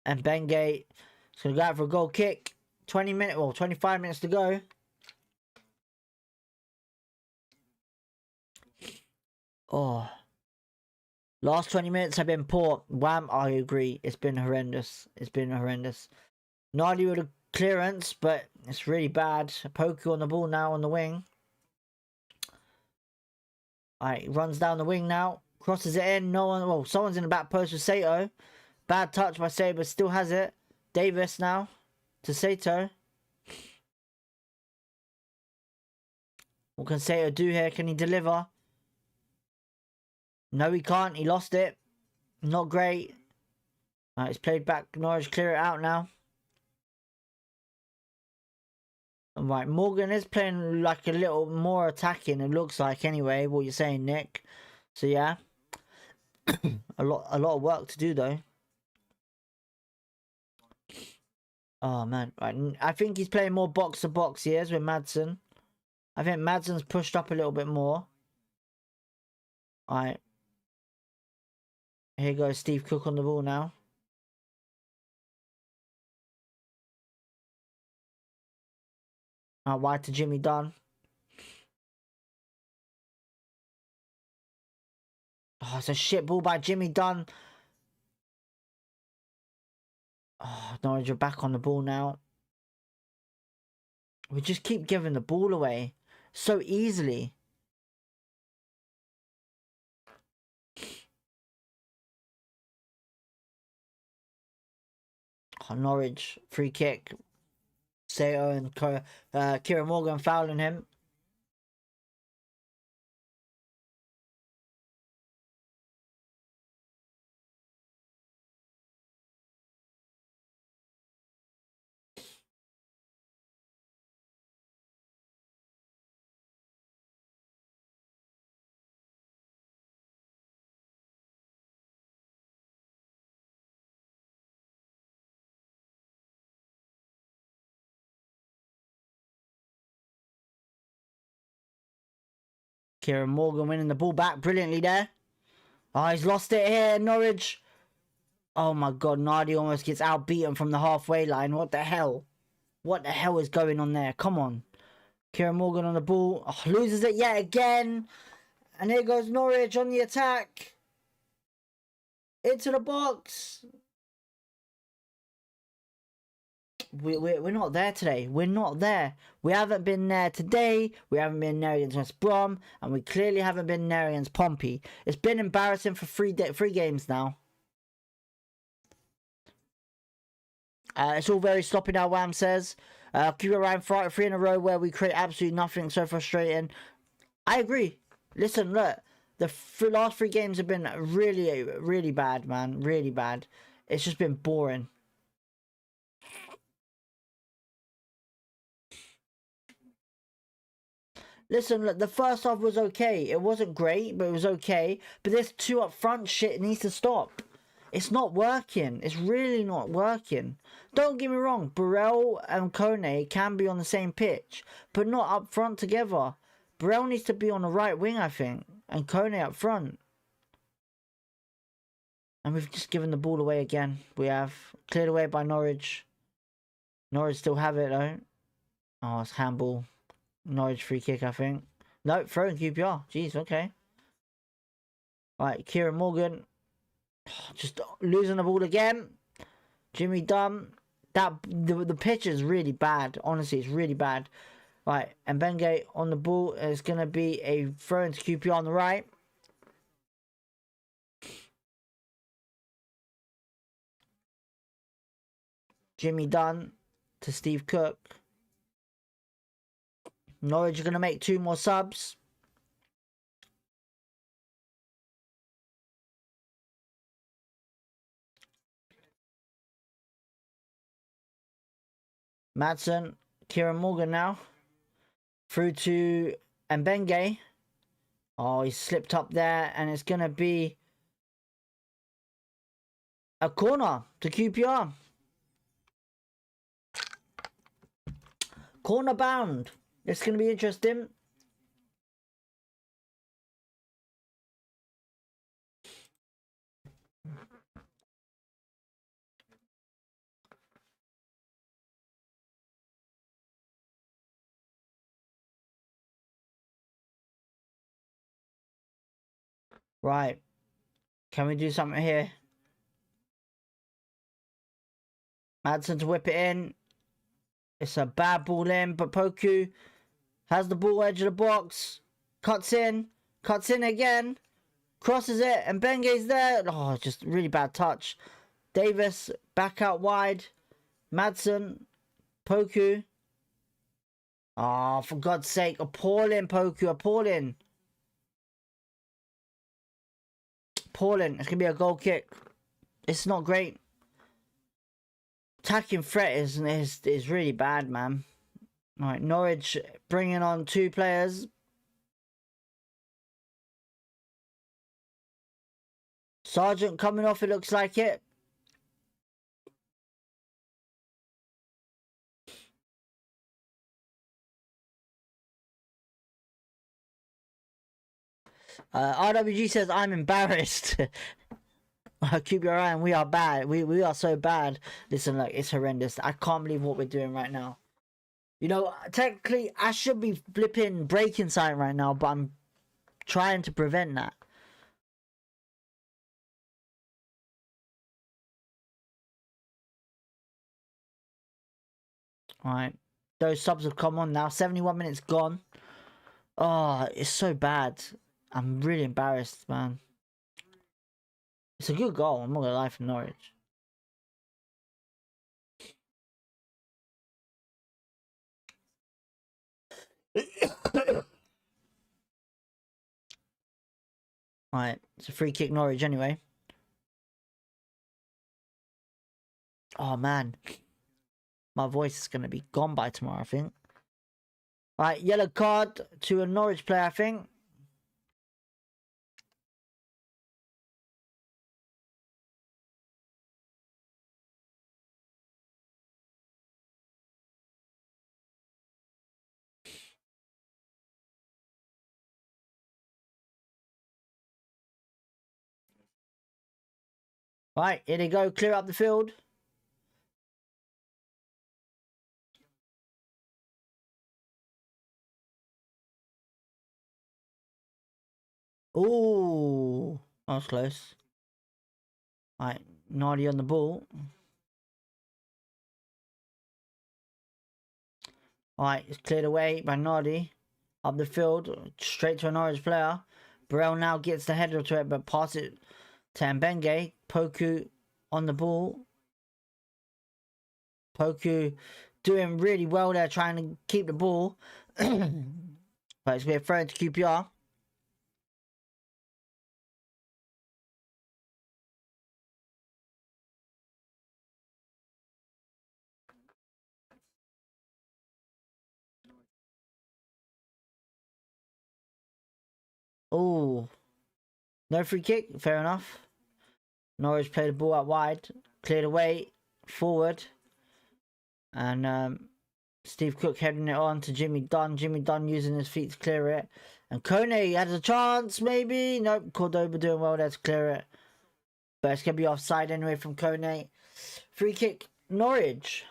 A: And Bengate is going to go out for a goal kick. 25 minutes to go. Oh. Last 20 minutes have been poor. Wham, I agree. It's been horrendous. Nardi with a clearance, but it's really bad. Poku on the ball now on the wing. Alright, runs down the wing now. Crosses it in. No one. Well, someone's in the back post with Sato. Bad touch by Sato, but still has it. Davis now to Sato. What can Sato do here? Can he deliver? No, he can't. He lost it. Not great. Alright, it's played back. Norwich clear it out now. Right, Morgan is playing like a little more attacking, it looks like, anyway, what you're saying, Nick. So yeah. a lot of work to do though. Oh man, right. I think he's playing more box to box here with Madsen. I think Madsen's pushed up a little bit more. Alright. Here goes Steve Cook on the ball now. Wide to Jimmy Dunn. Oh, it's a shit ball by Jimmy Dunn. Oh, Norwich are back on the ball now. We just keep giving the ball away so easily. Oh, Norwich, free kick. Sato and Kieran Morgan fouling him. Kieran Morgan winning the ball back brilliantly there. Oh, he's lost it here, Norwich. Oh my god, Nardi almost gets outbeaten from the halfway line. What the hell? What the hell is going on there? Come on. Kieran Morgan on the ball. Oh, loses it yet again. And here goes Norwich on the attack. Into the box. We're not there today. We're not there. We haven't been there today. We haven't been there against West Brom. And we clearly haven't been there against Pompey. It's been embarrassing for three games now. It's all very sloppy now, Wham says. Keep it around 3 in a row where we create absolutely nothing. So frustrating. I agree. Listen, look. The last 3 games have been really, really bad, man. Really bad. It's just been boring. Listen, look, the first half was okay. It wasn't great, but it was okay. But this 2 up front shit needs to stop. It's not working. It's really not working. Don't get me wrong. Burrell and Kone can be on the same pitch, but not up front together. Burrell needs to be on the right wing, I think, and Kone up front. And we've just given the ball away again. We have cleared away by Norwich. Norwich still have it though. Oh, it's handball. Norwich free kick, I think. No, throw in QPR. Jeez, okay. Right, Kieran Morgan. Just losing the ball again. Jimmy Dunn. The pitch is really bad. Honestly, it's really bad. Right, and Benge on the ball. It's going to be a throw into QPR on the right. Jimmy Dunn to Steve Cook. Norwich are going to make 2 more subs. Madsen, Kieran Morgan now. Through to Mbenge. Oh, he slipped up there, and it's going to be a corner to QPR. Corner bound. It's going to be interesting. Right. Can we do something here? Madsen to whip it in. It's a bad ball in, but Poku has the ball edge of the box. Cuts in again. Crosses it, and Benge's there. Oh, just really bad touch. Davis back out wide. Madsen. Poku. Oh, for God's sake. Appalling, Poku. Appalling. Appalling. It's going to be a goal kick. It's not great. Attacking threat is really bad, man. Alright, Norwich bringing on 2 players. Sargent coming off, it looks like it. RWG says, I'm embarrassed. Keep your eye on, we are bad. We are so bad. Listen, look, it's horrendous. I can't believe what we're doing right now. You know, technically, I should be flipping breaking something right now, but I'm trying to prevent that. Alright. Those subs have come on now. 71 minutes gone. Oh, it's so bad. I'm really embarrassed, man. It's a good goal. I'm not gonna lie, for Norwich. Alright, it's a free kick Norwich anyway. Oh man. My voice is gonna be gone by tomorrow, I think. Alright, yellow card to a Norwich player, I think. Right, here they go, clear up the field. Ooh, that was close. Right, Nardi on the ball. Alright, it's cleared away by Nardi. Up the field, straight to a Norwich player. Burrell now gets the header to it, but pass it to Mbenge. Poku on the ball. Poku doing really well there, trying to keep the ball. But it's going to be thrown to QPR. Oh, no free kick. Fair enough. Norwich played the ball out wide, cleared away, forward, and Steve Cook heading it on to Jimmy Dunn. Jimmy Dunn using his feet to clear it, and Kone has a chance, maybe. Nope, Cordoba doing well there to clear it, but it's gonna be offside anyway from Kone. Free kick, Norwich.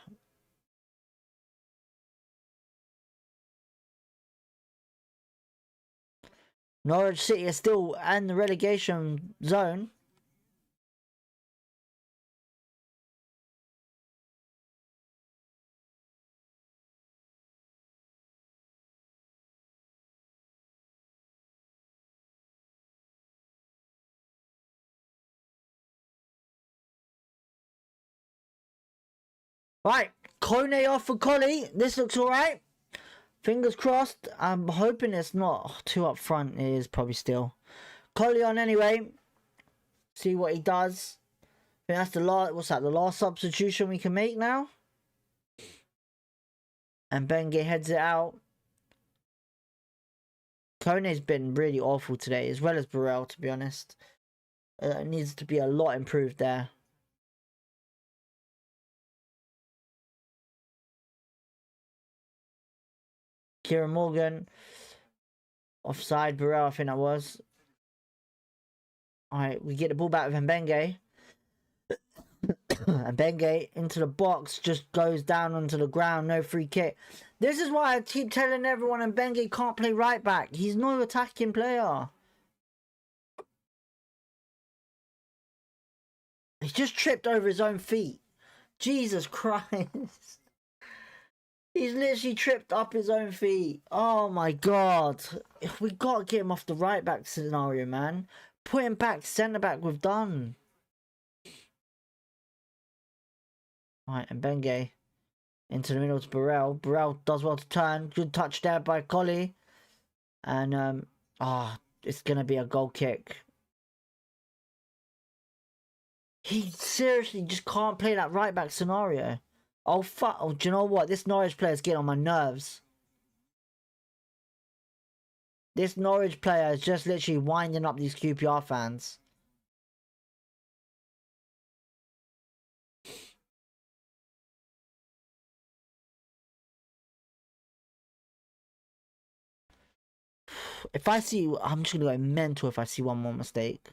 A: Norwich City is still in the relegation zone. Right, Kone off for Collie. This looks alright. Fingers crossed. I'm hoping it's not too up front. It is probably still. Collie on anyway. See what he does. I think that's the last. What's that? The last substitution we can make now. And Benge heads it out. Kone's been really awful today, as well as Burrell, to be honest. It needs to be a lot improved there. Kieran Morgan. Offside, Burrell, I think that was. Alright, we get the ball back with Mbenge. And Benge into the box, just goes down onto the ground, no free kick. This is why I keep telling everyone Mbenge can't play right back. He's no attacking player. He's just tripped over his own feet. Jesus Christ. He's literally tripped up his own feet. Oh my god. We got to get him off the right back scenario, man. Put him back centre back, we've done. Right, and Benge into the middle to Burrell. Burrell does well to turn. Good touch there by Collie. And, it's going to be a goal kick. He seriously just can't play that right back scenario. Oh, fuck. Oh, do you know what? This Norwich player is getting on my nerves. This Norwich player is just literally winding up these QPR fans. If I see, I'm just going to go mental if I see one more mistake.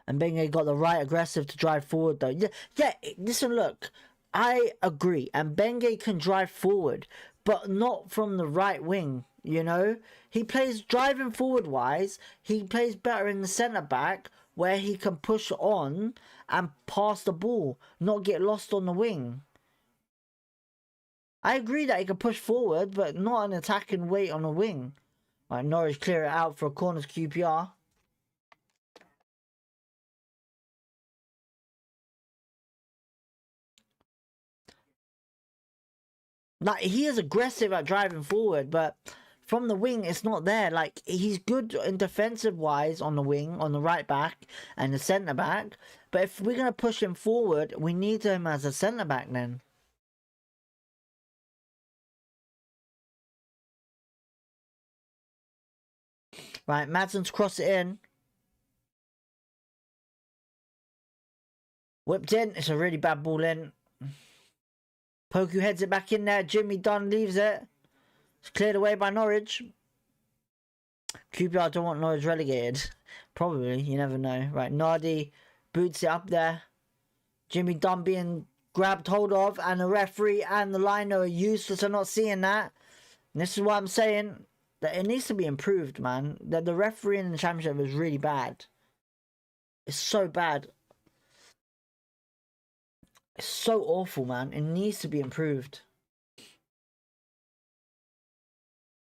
A: And Benge got the right aggressive to drive forward though. Yeah, listen, look. I agree. And Benge can drive forward, but not from the right wing, you know? He plays driving forward wise. He plays better in the centre back where he can push on and pass the ball, not get lost on the wing. I agree that he can push forward, but not an attacking weight on the wing. Right, Norwich clear it out for a corner's QPR. Like, he is aggressive at driving forward, but from the wing, it's not there. Like, he's good in defensive-wise on the wing, on the right back and the centre-back. But if we're going to push him forward, we need him as a centre-back then. Right, Madsen's cross it in. Whipped in. It's a really bad ball in. Poku heads it back in there. Jimmy Dunn leaves it. It's cleared away by Norwich. QPR don't want Norwich relegated. Probably. You never know. Right, Nardi boots it up there. Jimmy Dunn being grabbed hold of. And the referee and the liner are useless for not seeing that. And this is what I'm saying. That it needs to be improved, man. That the referee in the championship is really bad. It's so bad. It's so awful, man. It needs to be improved.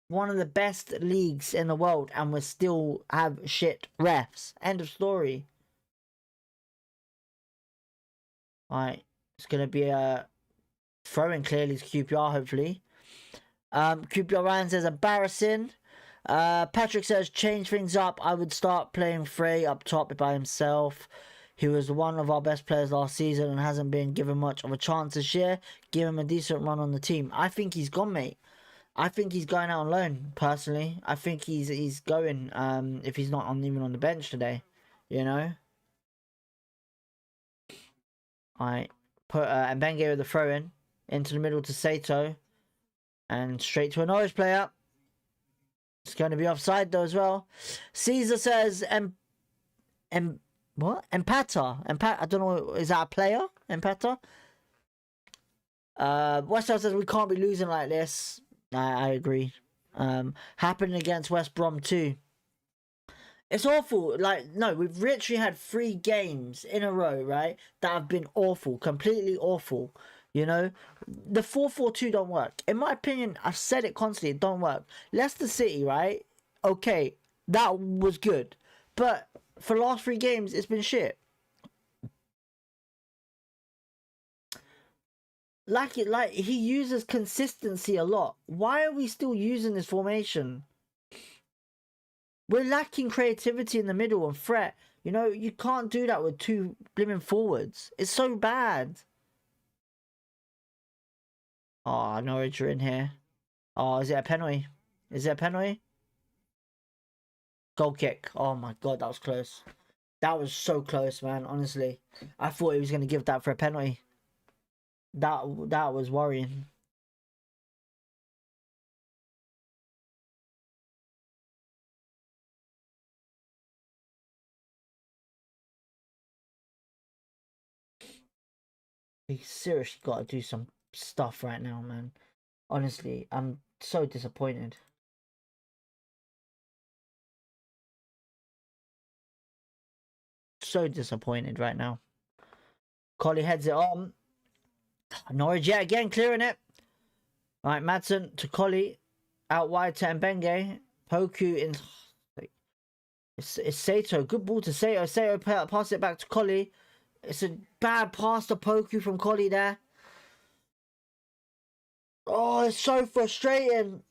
A: One of the best leagues in the world, and we still have shit refs. End of story. Alright. It's going to be a throwing clearly to QPR, hopefully. QPR Ryan says embarrassing. Patrick says change things up. I would start playing Frey up top by himself. He was one of our best players last season and hasn't been given much of a chance this year. Give him a decent run on the team. I think he's gone, mate. I think he's going out on loan. Personally, I think he's going. If he's not even on the bench today, you know. I put Mbenge with the throw in into the middle to Sato, and straight to a Norwich player. It's going to be offside though as well. Caesar says what? Empata. I don't know. Is that a player? Empata. West Ham says we can't be losing like this. I agree. Happening against West Brom too. It's awful. Like, no, we've literally had 3 games in a row, right, that have been awful, completely awful. You know, the 4-4-2 don't work. In my opinion, I've said it constantly, it don't work. Leicester City, right? Okay, that was good. But for the last 3 games, it's been shit. Like he uses consistency a lot. Why are we still using this formation? We're lacking creativity in the middle and threat. You know, you can't do that with 2 blimmin' forwards. It's so bad. Oh, Norwich are in here. Oh, is it a penalty? Is it a penalty? Goal kick. Oh my god, that was close. That was so close, man, honestly. I thought he was going to give that for a penalty. That was worrying. We seriously got to do some stuff right now, man. Honestly, I'm so disappointed. So disappointed right now. Collie heads it on. Norwich yet again clearing it. Right, Madsen to Collie. Out wide to Mbenge. Poku in. It's Sato. Good ball to Sato. Sato pass it back to Collie. It's a bad pass to Poku from Collie there. Oh, it's so frustrating.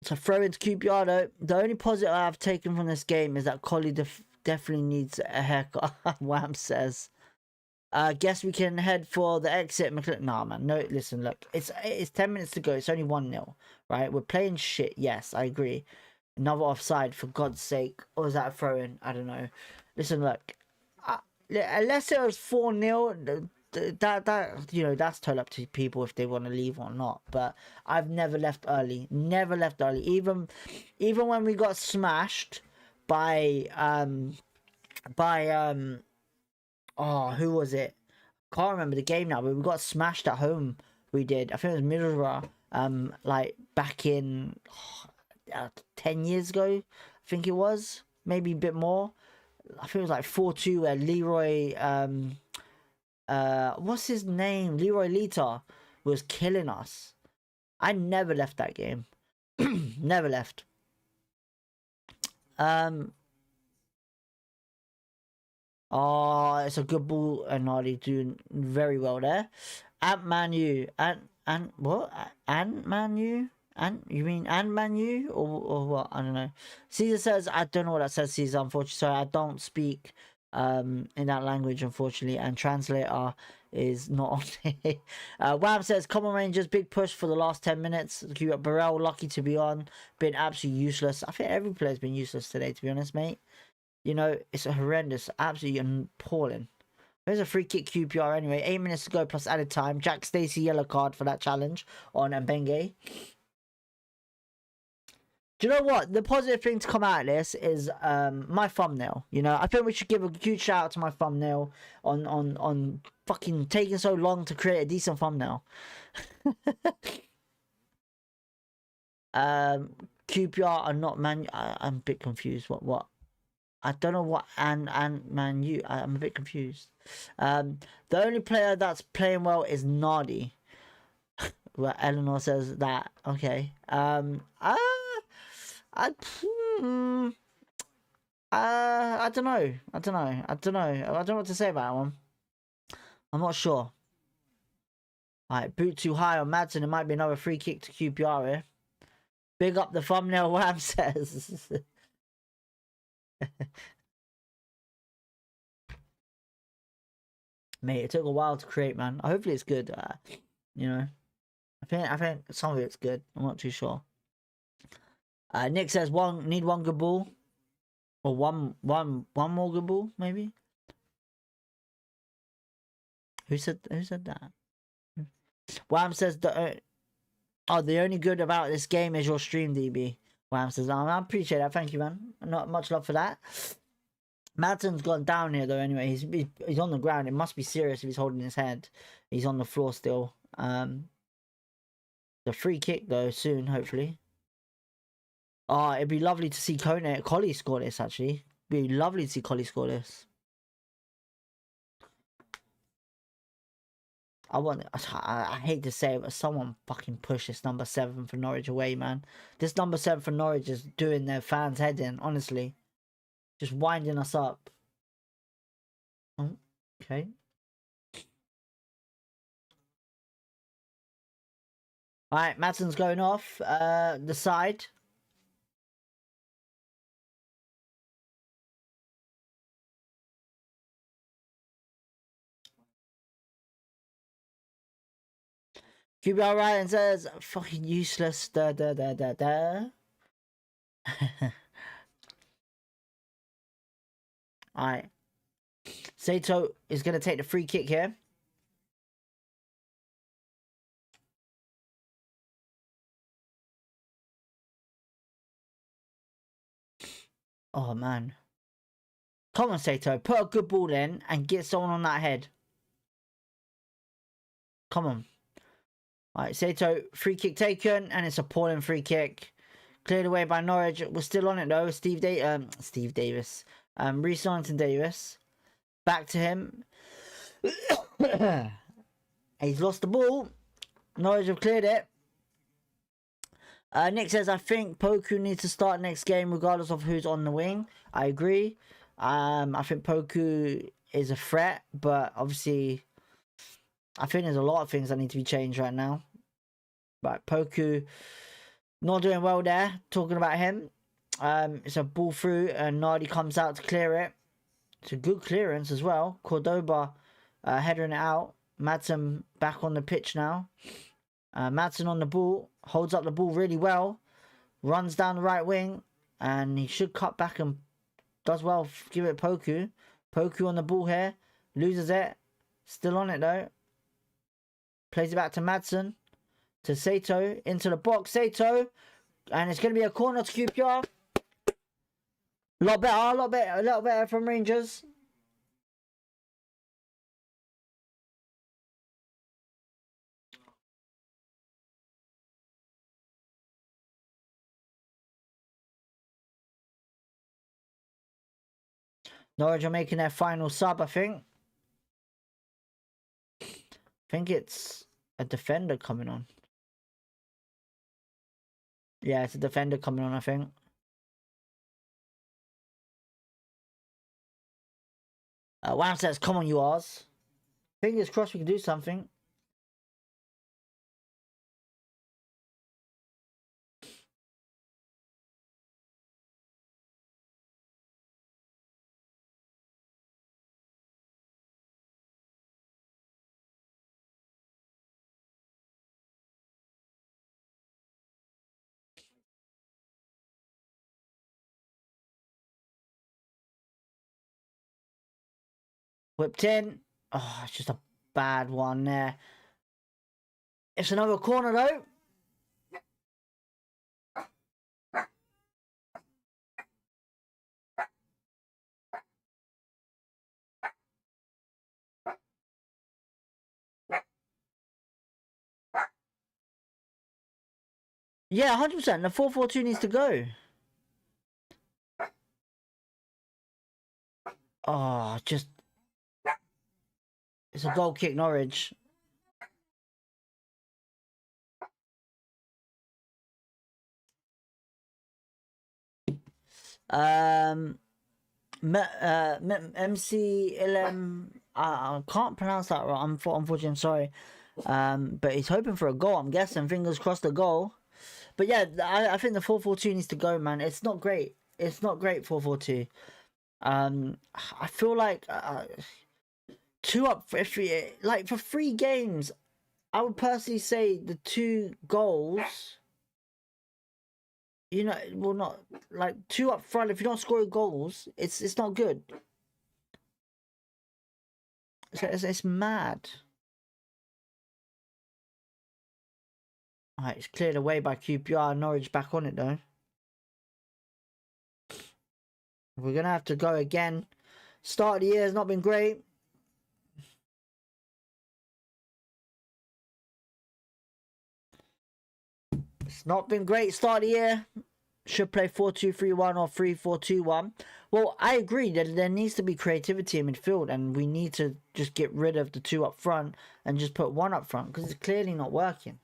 A: It's a throw into QPR though. The only positive I've taken from this game is that Collie definitely needs a haircut. Wham says. Guess we can head for the exit. Nah, man. No, listen, look. It's 10 minutes to go. It's only 1-0, right? We're playing shit. Yes, I agree. Another offside, for God's sake. Or is that a throw-in? I don't know. Listen, look. Unless it was 4-0, that you know, that's totally up to people if they want to leave or not. But I've never left early. Never left early. Even when we got smashed by oh, who was it? Can't remember the game now, but we got smashed at home. We did. I think it was Middlesbrough. Like back in 10 years ago, I think it was. Maybe a bit more. I think it was like 4-2 where Leroy what's his name? Leroy Lita was killing us. I never left that game. Never left. Oh, it's a good ball, and Nardi doing very well there. Ant-Man-U. And what? Ant-Man-U? You mean Ant-Man-U? Or what? I don't know. Caesar says, I don't know what that says, Caesar, unfortunately. Sorry, I don't speak in that language, unfortunately, and translator is not on it. Wham says, come on Rangers, big push for the last 10 minutes. Burrell, lucky to be on. Been absolutely useless. I think every player's been useless today, to be honest, mate. You know, it's a horrendous, absolutely appalling. There's a free kick QPR anyway. 8 minutes to go plus added time. Jack Stacey yellow card for that challenge on Mbenge. Do you know what? The positive thing to come out of this is my thumbnail. You know, I think we should give a huge shout out to my thumbnail on fucking taking so long to create a decent thumbnail. QPR are not man. I'm a bit confused. What? I don't know what Man-U. I'm a bit confused. The only player that's playing well is Nardi. Well, Eleanor says that. Okay. I don't know. I don't know what to say about that one. I'm not sure. Alright, boot too high on Madsen. It might be another free kick to QPR here. Big up the thumbnail, Wham says. Mate, it took a while to create, man. Hopefully it's good. You know, I think some of it's good. I'm not too sure. Nick says need one good ball. Or one more good ball, maybe? Who said that? Wham says the only good about this game is your stream, DB. Wham says, I appreciate that. Thank you, man. Not much love for that. Madsen's gone down here though. Anyway, he's on the ground. It must be serious if he's holding his head. He's on the floor still. The free kick though soon, hopefully. Oh, it'd be lovely to see Collie score this. Actually, it'd be lovely to see Collie score this. I hate to say it, but someone fucking push this number 7 for Norwich away, man. This number 7 for Norwich is doing their fans' head in, honestly. Just winding us up. Oh, okay. Alright, Madsen's going off. The side. QBR Ryan says, fucking useless. Da da da da da. Alright. Sato is going to take the free kick here. Oh, man. Come on, Sato. Put a good ball in and get someone on that head. Come on. Alright, Sato, free kick taken, and it's a appalling free kick. Cleared away by Norwich. We're still on it, though. Steve Davis. Reece Davis. Back to him. He's lost the ball. Norwich have cleared it. Nick says, I think Poku needs to start next game regardless of who's on the wing. I agree. I think Poku is a threat, but obviously I think there's a lot of things that need to be changed right now. But Poku not doing well there. Talking about him. It's a ball through and Nardi comes out to clear it. It's a good clearance as well. Cordoba headering it out. Madsen back on the pitch now. Madsen on the ball. Holds up the ball really well. Runs down the right wing. And he should cut back and does well. Give it Poku. Poku on the ball here. Loses it. Still on it though. Plays it back to Madsen. To Sato. Into the box. Sato. And it's going to be a corner to QPR. A lot better from Rangers. Norwich are making their final sub, I think. I think it's a defender coming on. Yeah, it's a defender coming on, I think. Wham says, come on, you Rs. Fingers crossed we can do something. Whipped in. Oh, it's just a bad one there. It's another corner though. Yeah, 100%. The 4-4-2 needs to go. Oh, just... It's a goal kick, Norwich. MC I can't pronounce that right. Unfortunately, I'm sorry. But he's hoping for a goal. I'm guessing. Fingers crossed, a goal. But yeah, I think the 4-4-2 needs to go, man. It's not great. It's not great 4-4-2. I feel like 2 up for 3 games. I would personally say the 2 goals, you know, well, not like 2 up front. If you're not scoring goals, it's not good. It's mad. Alright, it's cleared away by QPR. Norwich back on it though. We're gonna have to go again. Start of the year has not been great. It's not been great start of the year. Should play 4-2-3-1 or 3-4-2-1. Well, I agree that there needs to be creativity in midfield, and we need to just get rid of the 2 up front and just put 1 up front, because it's clearly not working.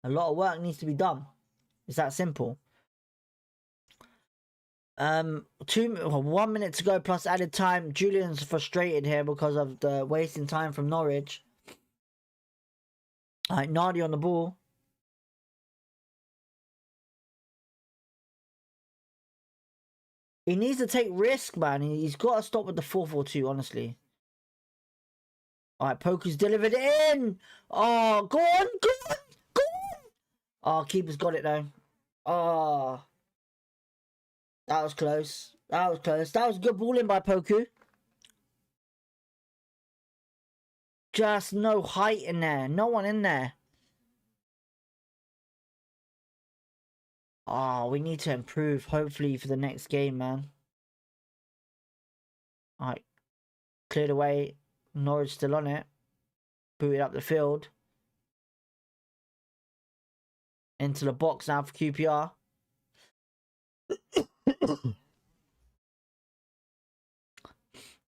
A: A lot of work needs to be done. It's that simple. 1 minute to go plus added time. Julian's frustrated here because of the wasting time from Norwich. Alright, Nardi on the ball. He needs to take risk, man. He's got to stop with the 4-4-2, honestly. Alright, Poku's delivered it in. Oh, go on, go on, go on. Oh, keeper's got it, though. Oh. That was close. That was close. That was good ball in by Poku. Just no height in there. No one in there. Oh, we need to improve, hopefully, for the next game, man. Alright. Cleared away. Norwich still on it. Booted up the field. Into the box now for QPR.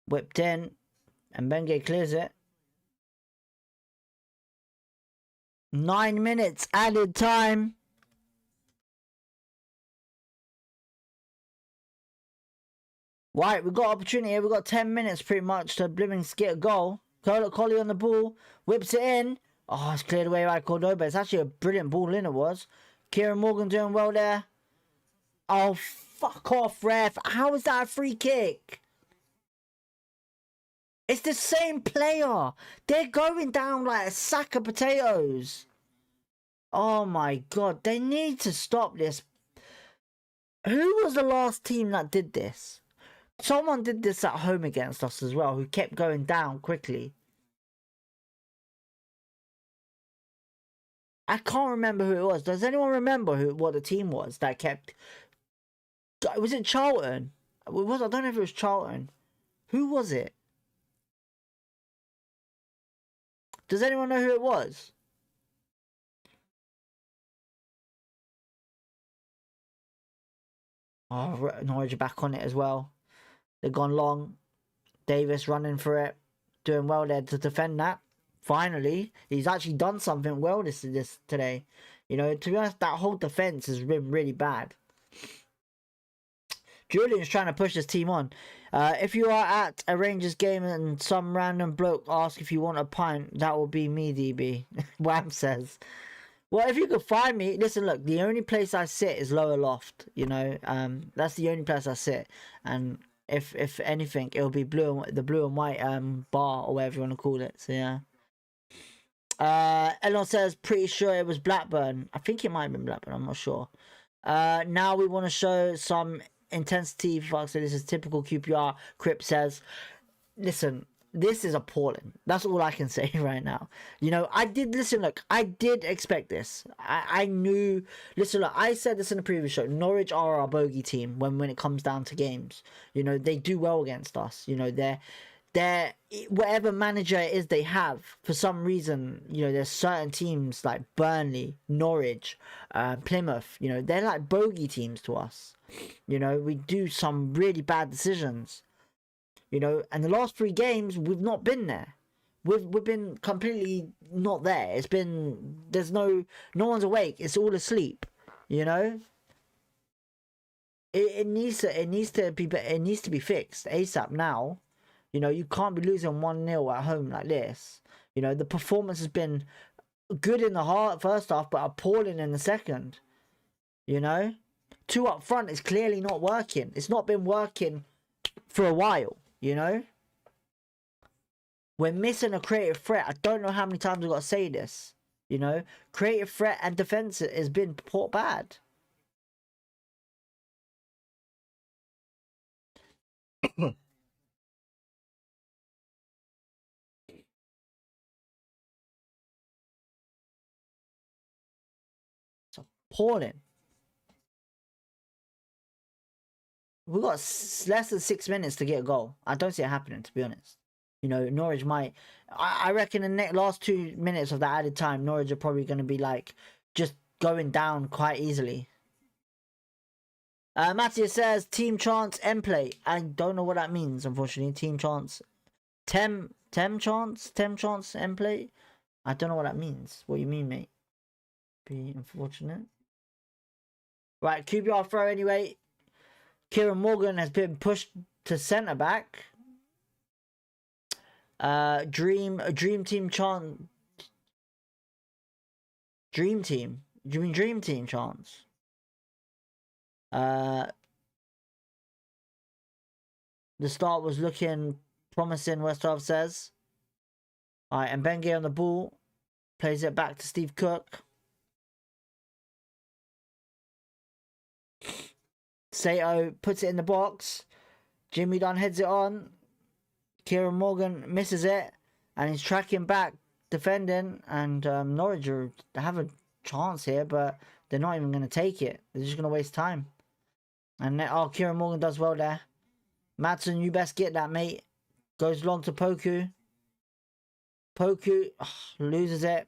A: Whipped in. And Benge clears it. 9 minutes added time. Right, we've got opportunity here. We've got 10 minutes pretty much to blimmin' get a goal. Collie on the ball. Whips it in. Oh, it's cleared away by Cordoba. It's actually a brilliant ball in, it was. Kieran Morgan doing well there. Oh, fuck off, ref. How is that a free kick? It's the same player. They're going down like a sack of potatoes. Oh my god. They need to stop this. Who was the last team that did this? Someone did this at home against us as well, who kept going down quickly. I can't remember who it was. Does anyone remember what the team was that kept... Was it Charlton? I don't know if it was Charlton. Who was it? Does anyone know who it was? Oh, Norwich are back on it as well. They've gone long. Davis running for it. Doing well there to defend that. Finally, he's actually done something well this today. You know, to be honest, that whole defense has been really bad. Julian's trying to push his team on. If you are at a Rangers game and some random bloke asks if you want a pint, that will be me, DB. Wham says. Well, if you could find me, listen, look, the only place I sit is lower loft, you know. That's the only place I sit. And if anything, it'll be the blue and white bar or whatever you want to call it. So yeah. Elon says, pretty sure it was Blackburn. I think it might have been Blackburn, I'm not sure. Now we want to show some intensity. Fuck, so this is typical QPR. Crip says, listen, this is appalling. That's all I can say right now. You know, I did expect this. I knew. Listen, look, I said this in the previous show. Norwich are our bogey team when it comes down to games. You know, they do well against us. You know, they're whatever manager it is they have, for some reason, you know, there's certain teams like Burnley, Norwich, Plymouth, you know, they're like bogey teams to us. You know, we do some really bad decisions. You know, and the last 3 games we've not been there. We've been completely not there. It's been, no one's awake. It's all asleep. You know, it needs to be fixed ASAP now. You know, you can't be losing 1-0 at home like this. You know, the performance has been good in the first half, but appalling in the second. You know, 2 up front is clearly not working. It's not been working for a while. You know, We're missing a creative threat. I don't know how many times I've got to say this. You know, creative threat and defense has been put bad. It's appalling. We've got less than 6 minutes to get a goal. I don't see it happening, to be honest. You know, Norwich might... I reckon in the last 2 minutes of that added time, Norwich are probably going to be, like, just going down quite easily. Matthias says, team chance, end play. I don't know what that means, unfortunately. Team chance. Tem chance, end play. I don't know what that means. What you mean, mate? Be unfortunate. Right, QPR throw anyway. Kieran Morgan has been pushed to centre back. Dream team chance. Dream team. Do you mean dream team chance? The start was looking promising, Westhoff says. Alright, and Benge on the ball. Plays it back to Steve Cook. Sato puts it in the box. Jimmy Dunn heads it on. Kieran Morgan misses it. And he's tracking back, defending. And Norwich have a chance here, but they're not even going to take it. They're just going to waste time. And Kieran Morgan does well there. Madsen, you best get that, mate. Goes long to Poku. Poku loses it.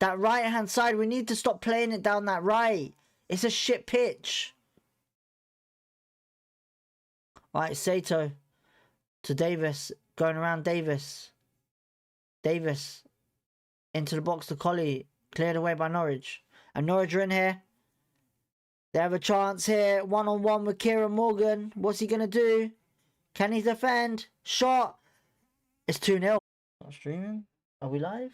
A: That right-hand side, we need to stop playing it down that right. It's a shit pitch. Alright, Sato to Davis. Going around Davis. Davis into the box to Colley. Cleared away by Norwich. And Norwich are in here. They have a chance here. One-on-one with Kieran Morgan. What's he going to do? Can he defend? Shot. It's 2-0. Not streaming? Are we live?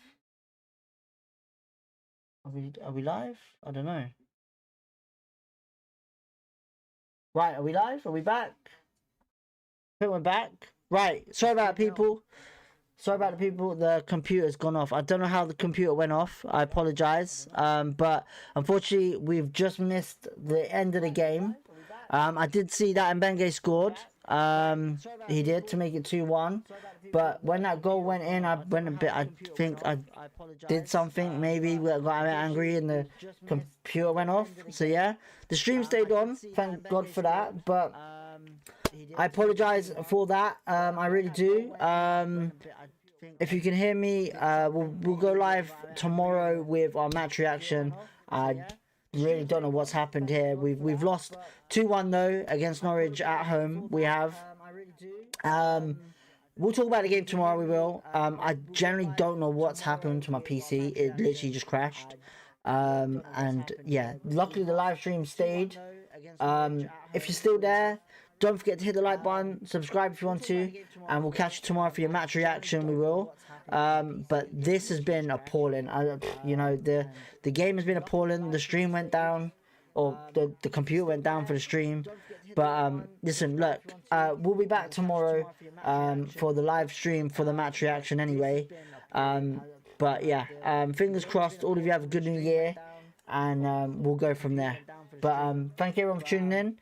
A: Are we live? I don't know. Right, are we live? Are we back? I think we're back. Right, sorry about people. Sorry about the people. The computer's gone off. I don't know how the computer went off. I apologise. But unfortunately, we've just missed the end of the game. I did see that Mbenge scored. He did to make it 2-1. But when that goal went in, I went a bit. I think I did something. Maybe we got a bit angry and the computer went off. So yeah, the stream stayed on. Thank God for that. But I apologise for that. I really do. If you can hear me, we'll go live tomorrow with our match reaction. I really don't know what's happened here. We've lost 2-1 though against Norwich at home. We have. We'll talk about the game tomorrow. We will. I generally don't know what's happened to my PC. It literally just crashed. And yeah, luckily the live stream stayed. If you're still there, don't forget to hit the like button, subscribe if you want to, and we'll catch you tomorrow for your match reaction. We will. But this has been appalling. You know, the game has been appalling. The stream went down, or the computer went down for the stream. But listen, look, we'll be back tomorrow for the live stream for the match reaction anyway. But yeah, fingers crossed. All of you have a good new year, and we'll go from there. But thank you everyone for tuning in.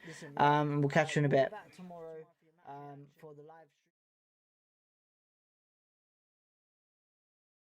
A: We'll catch you in a bit.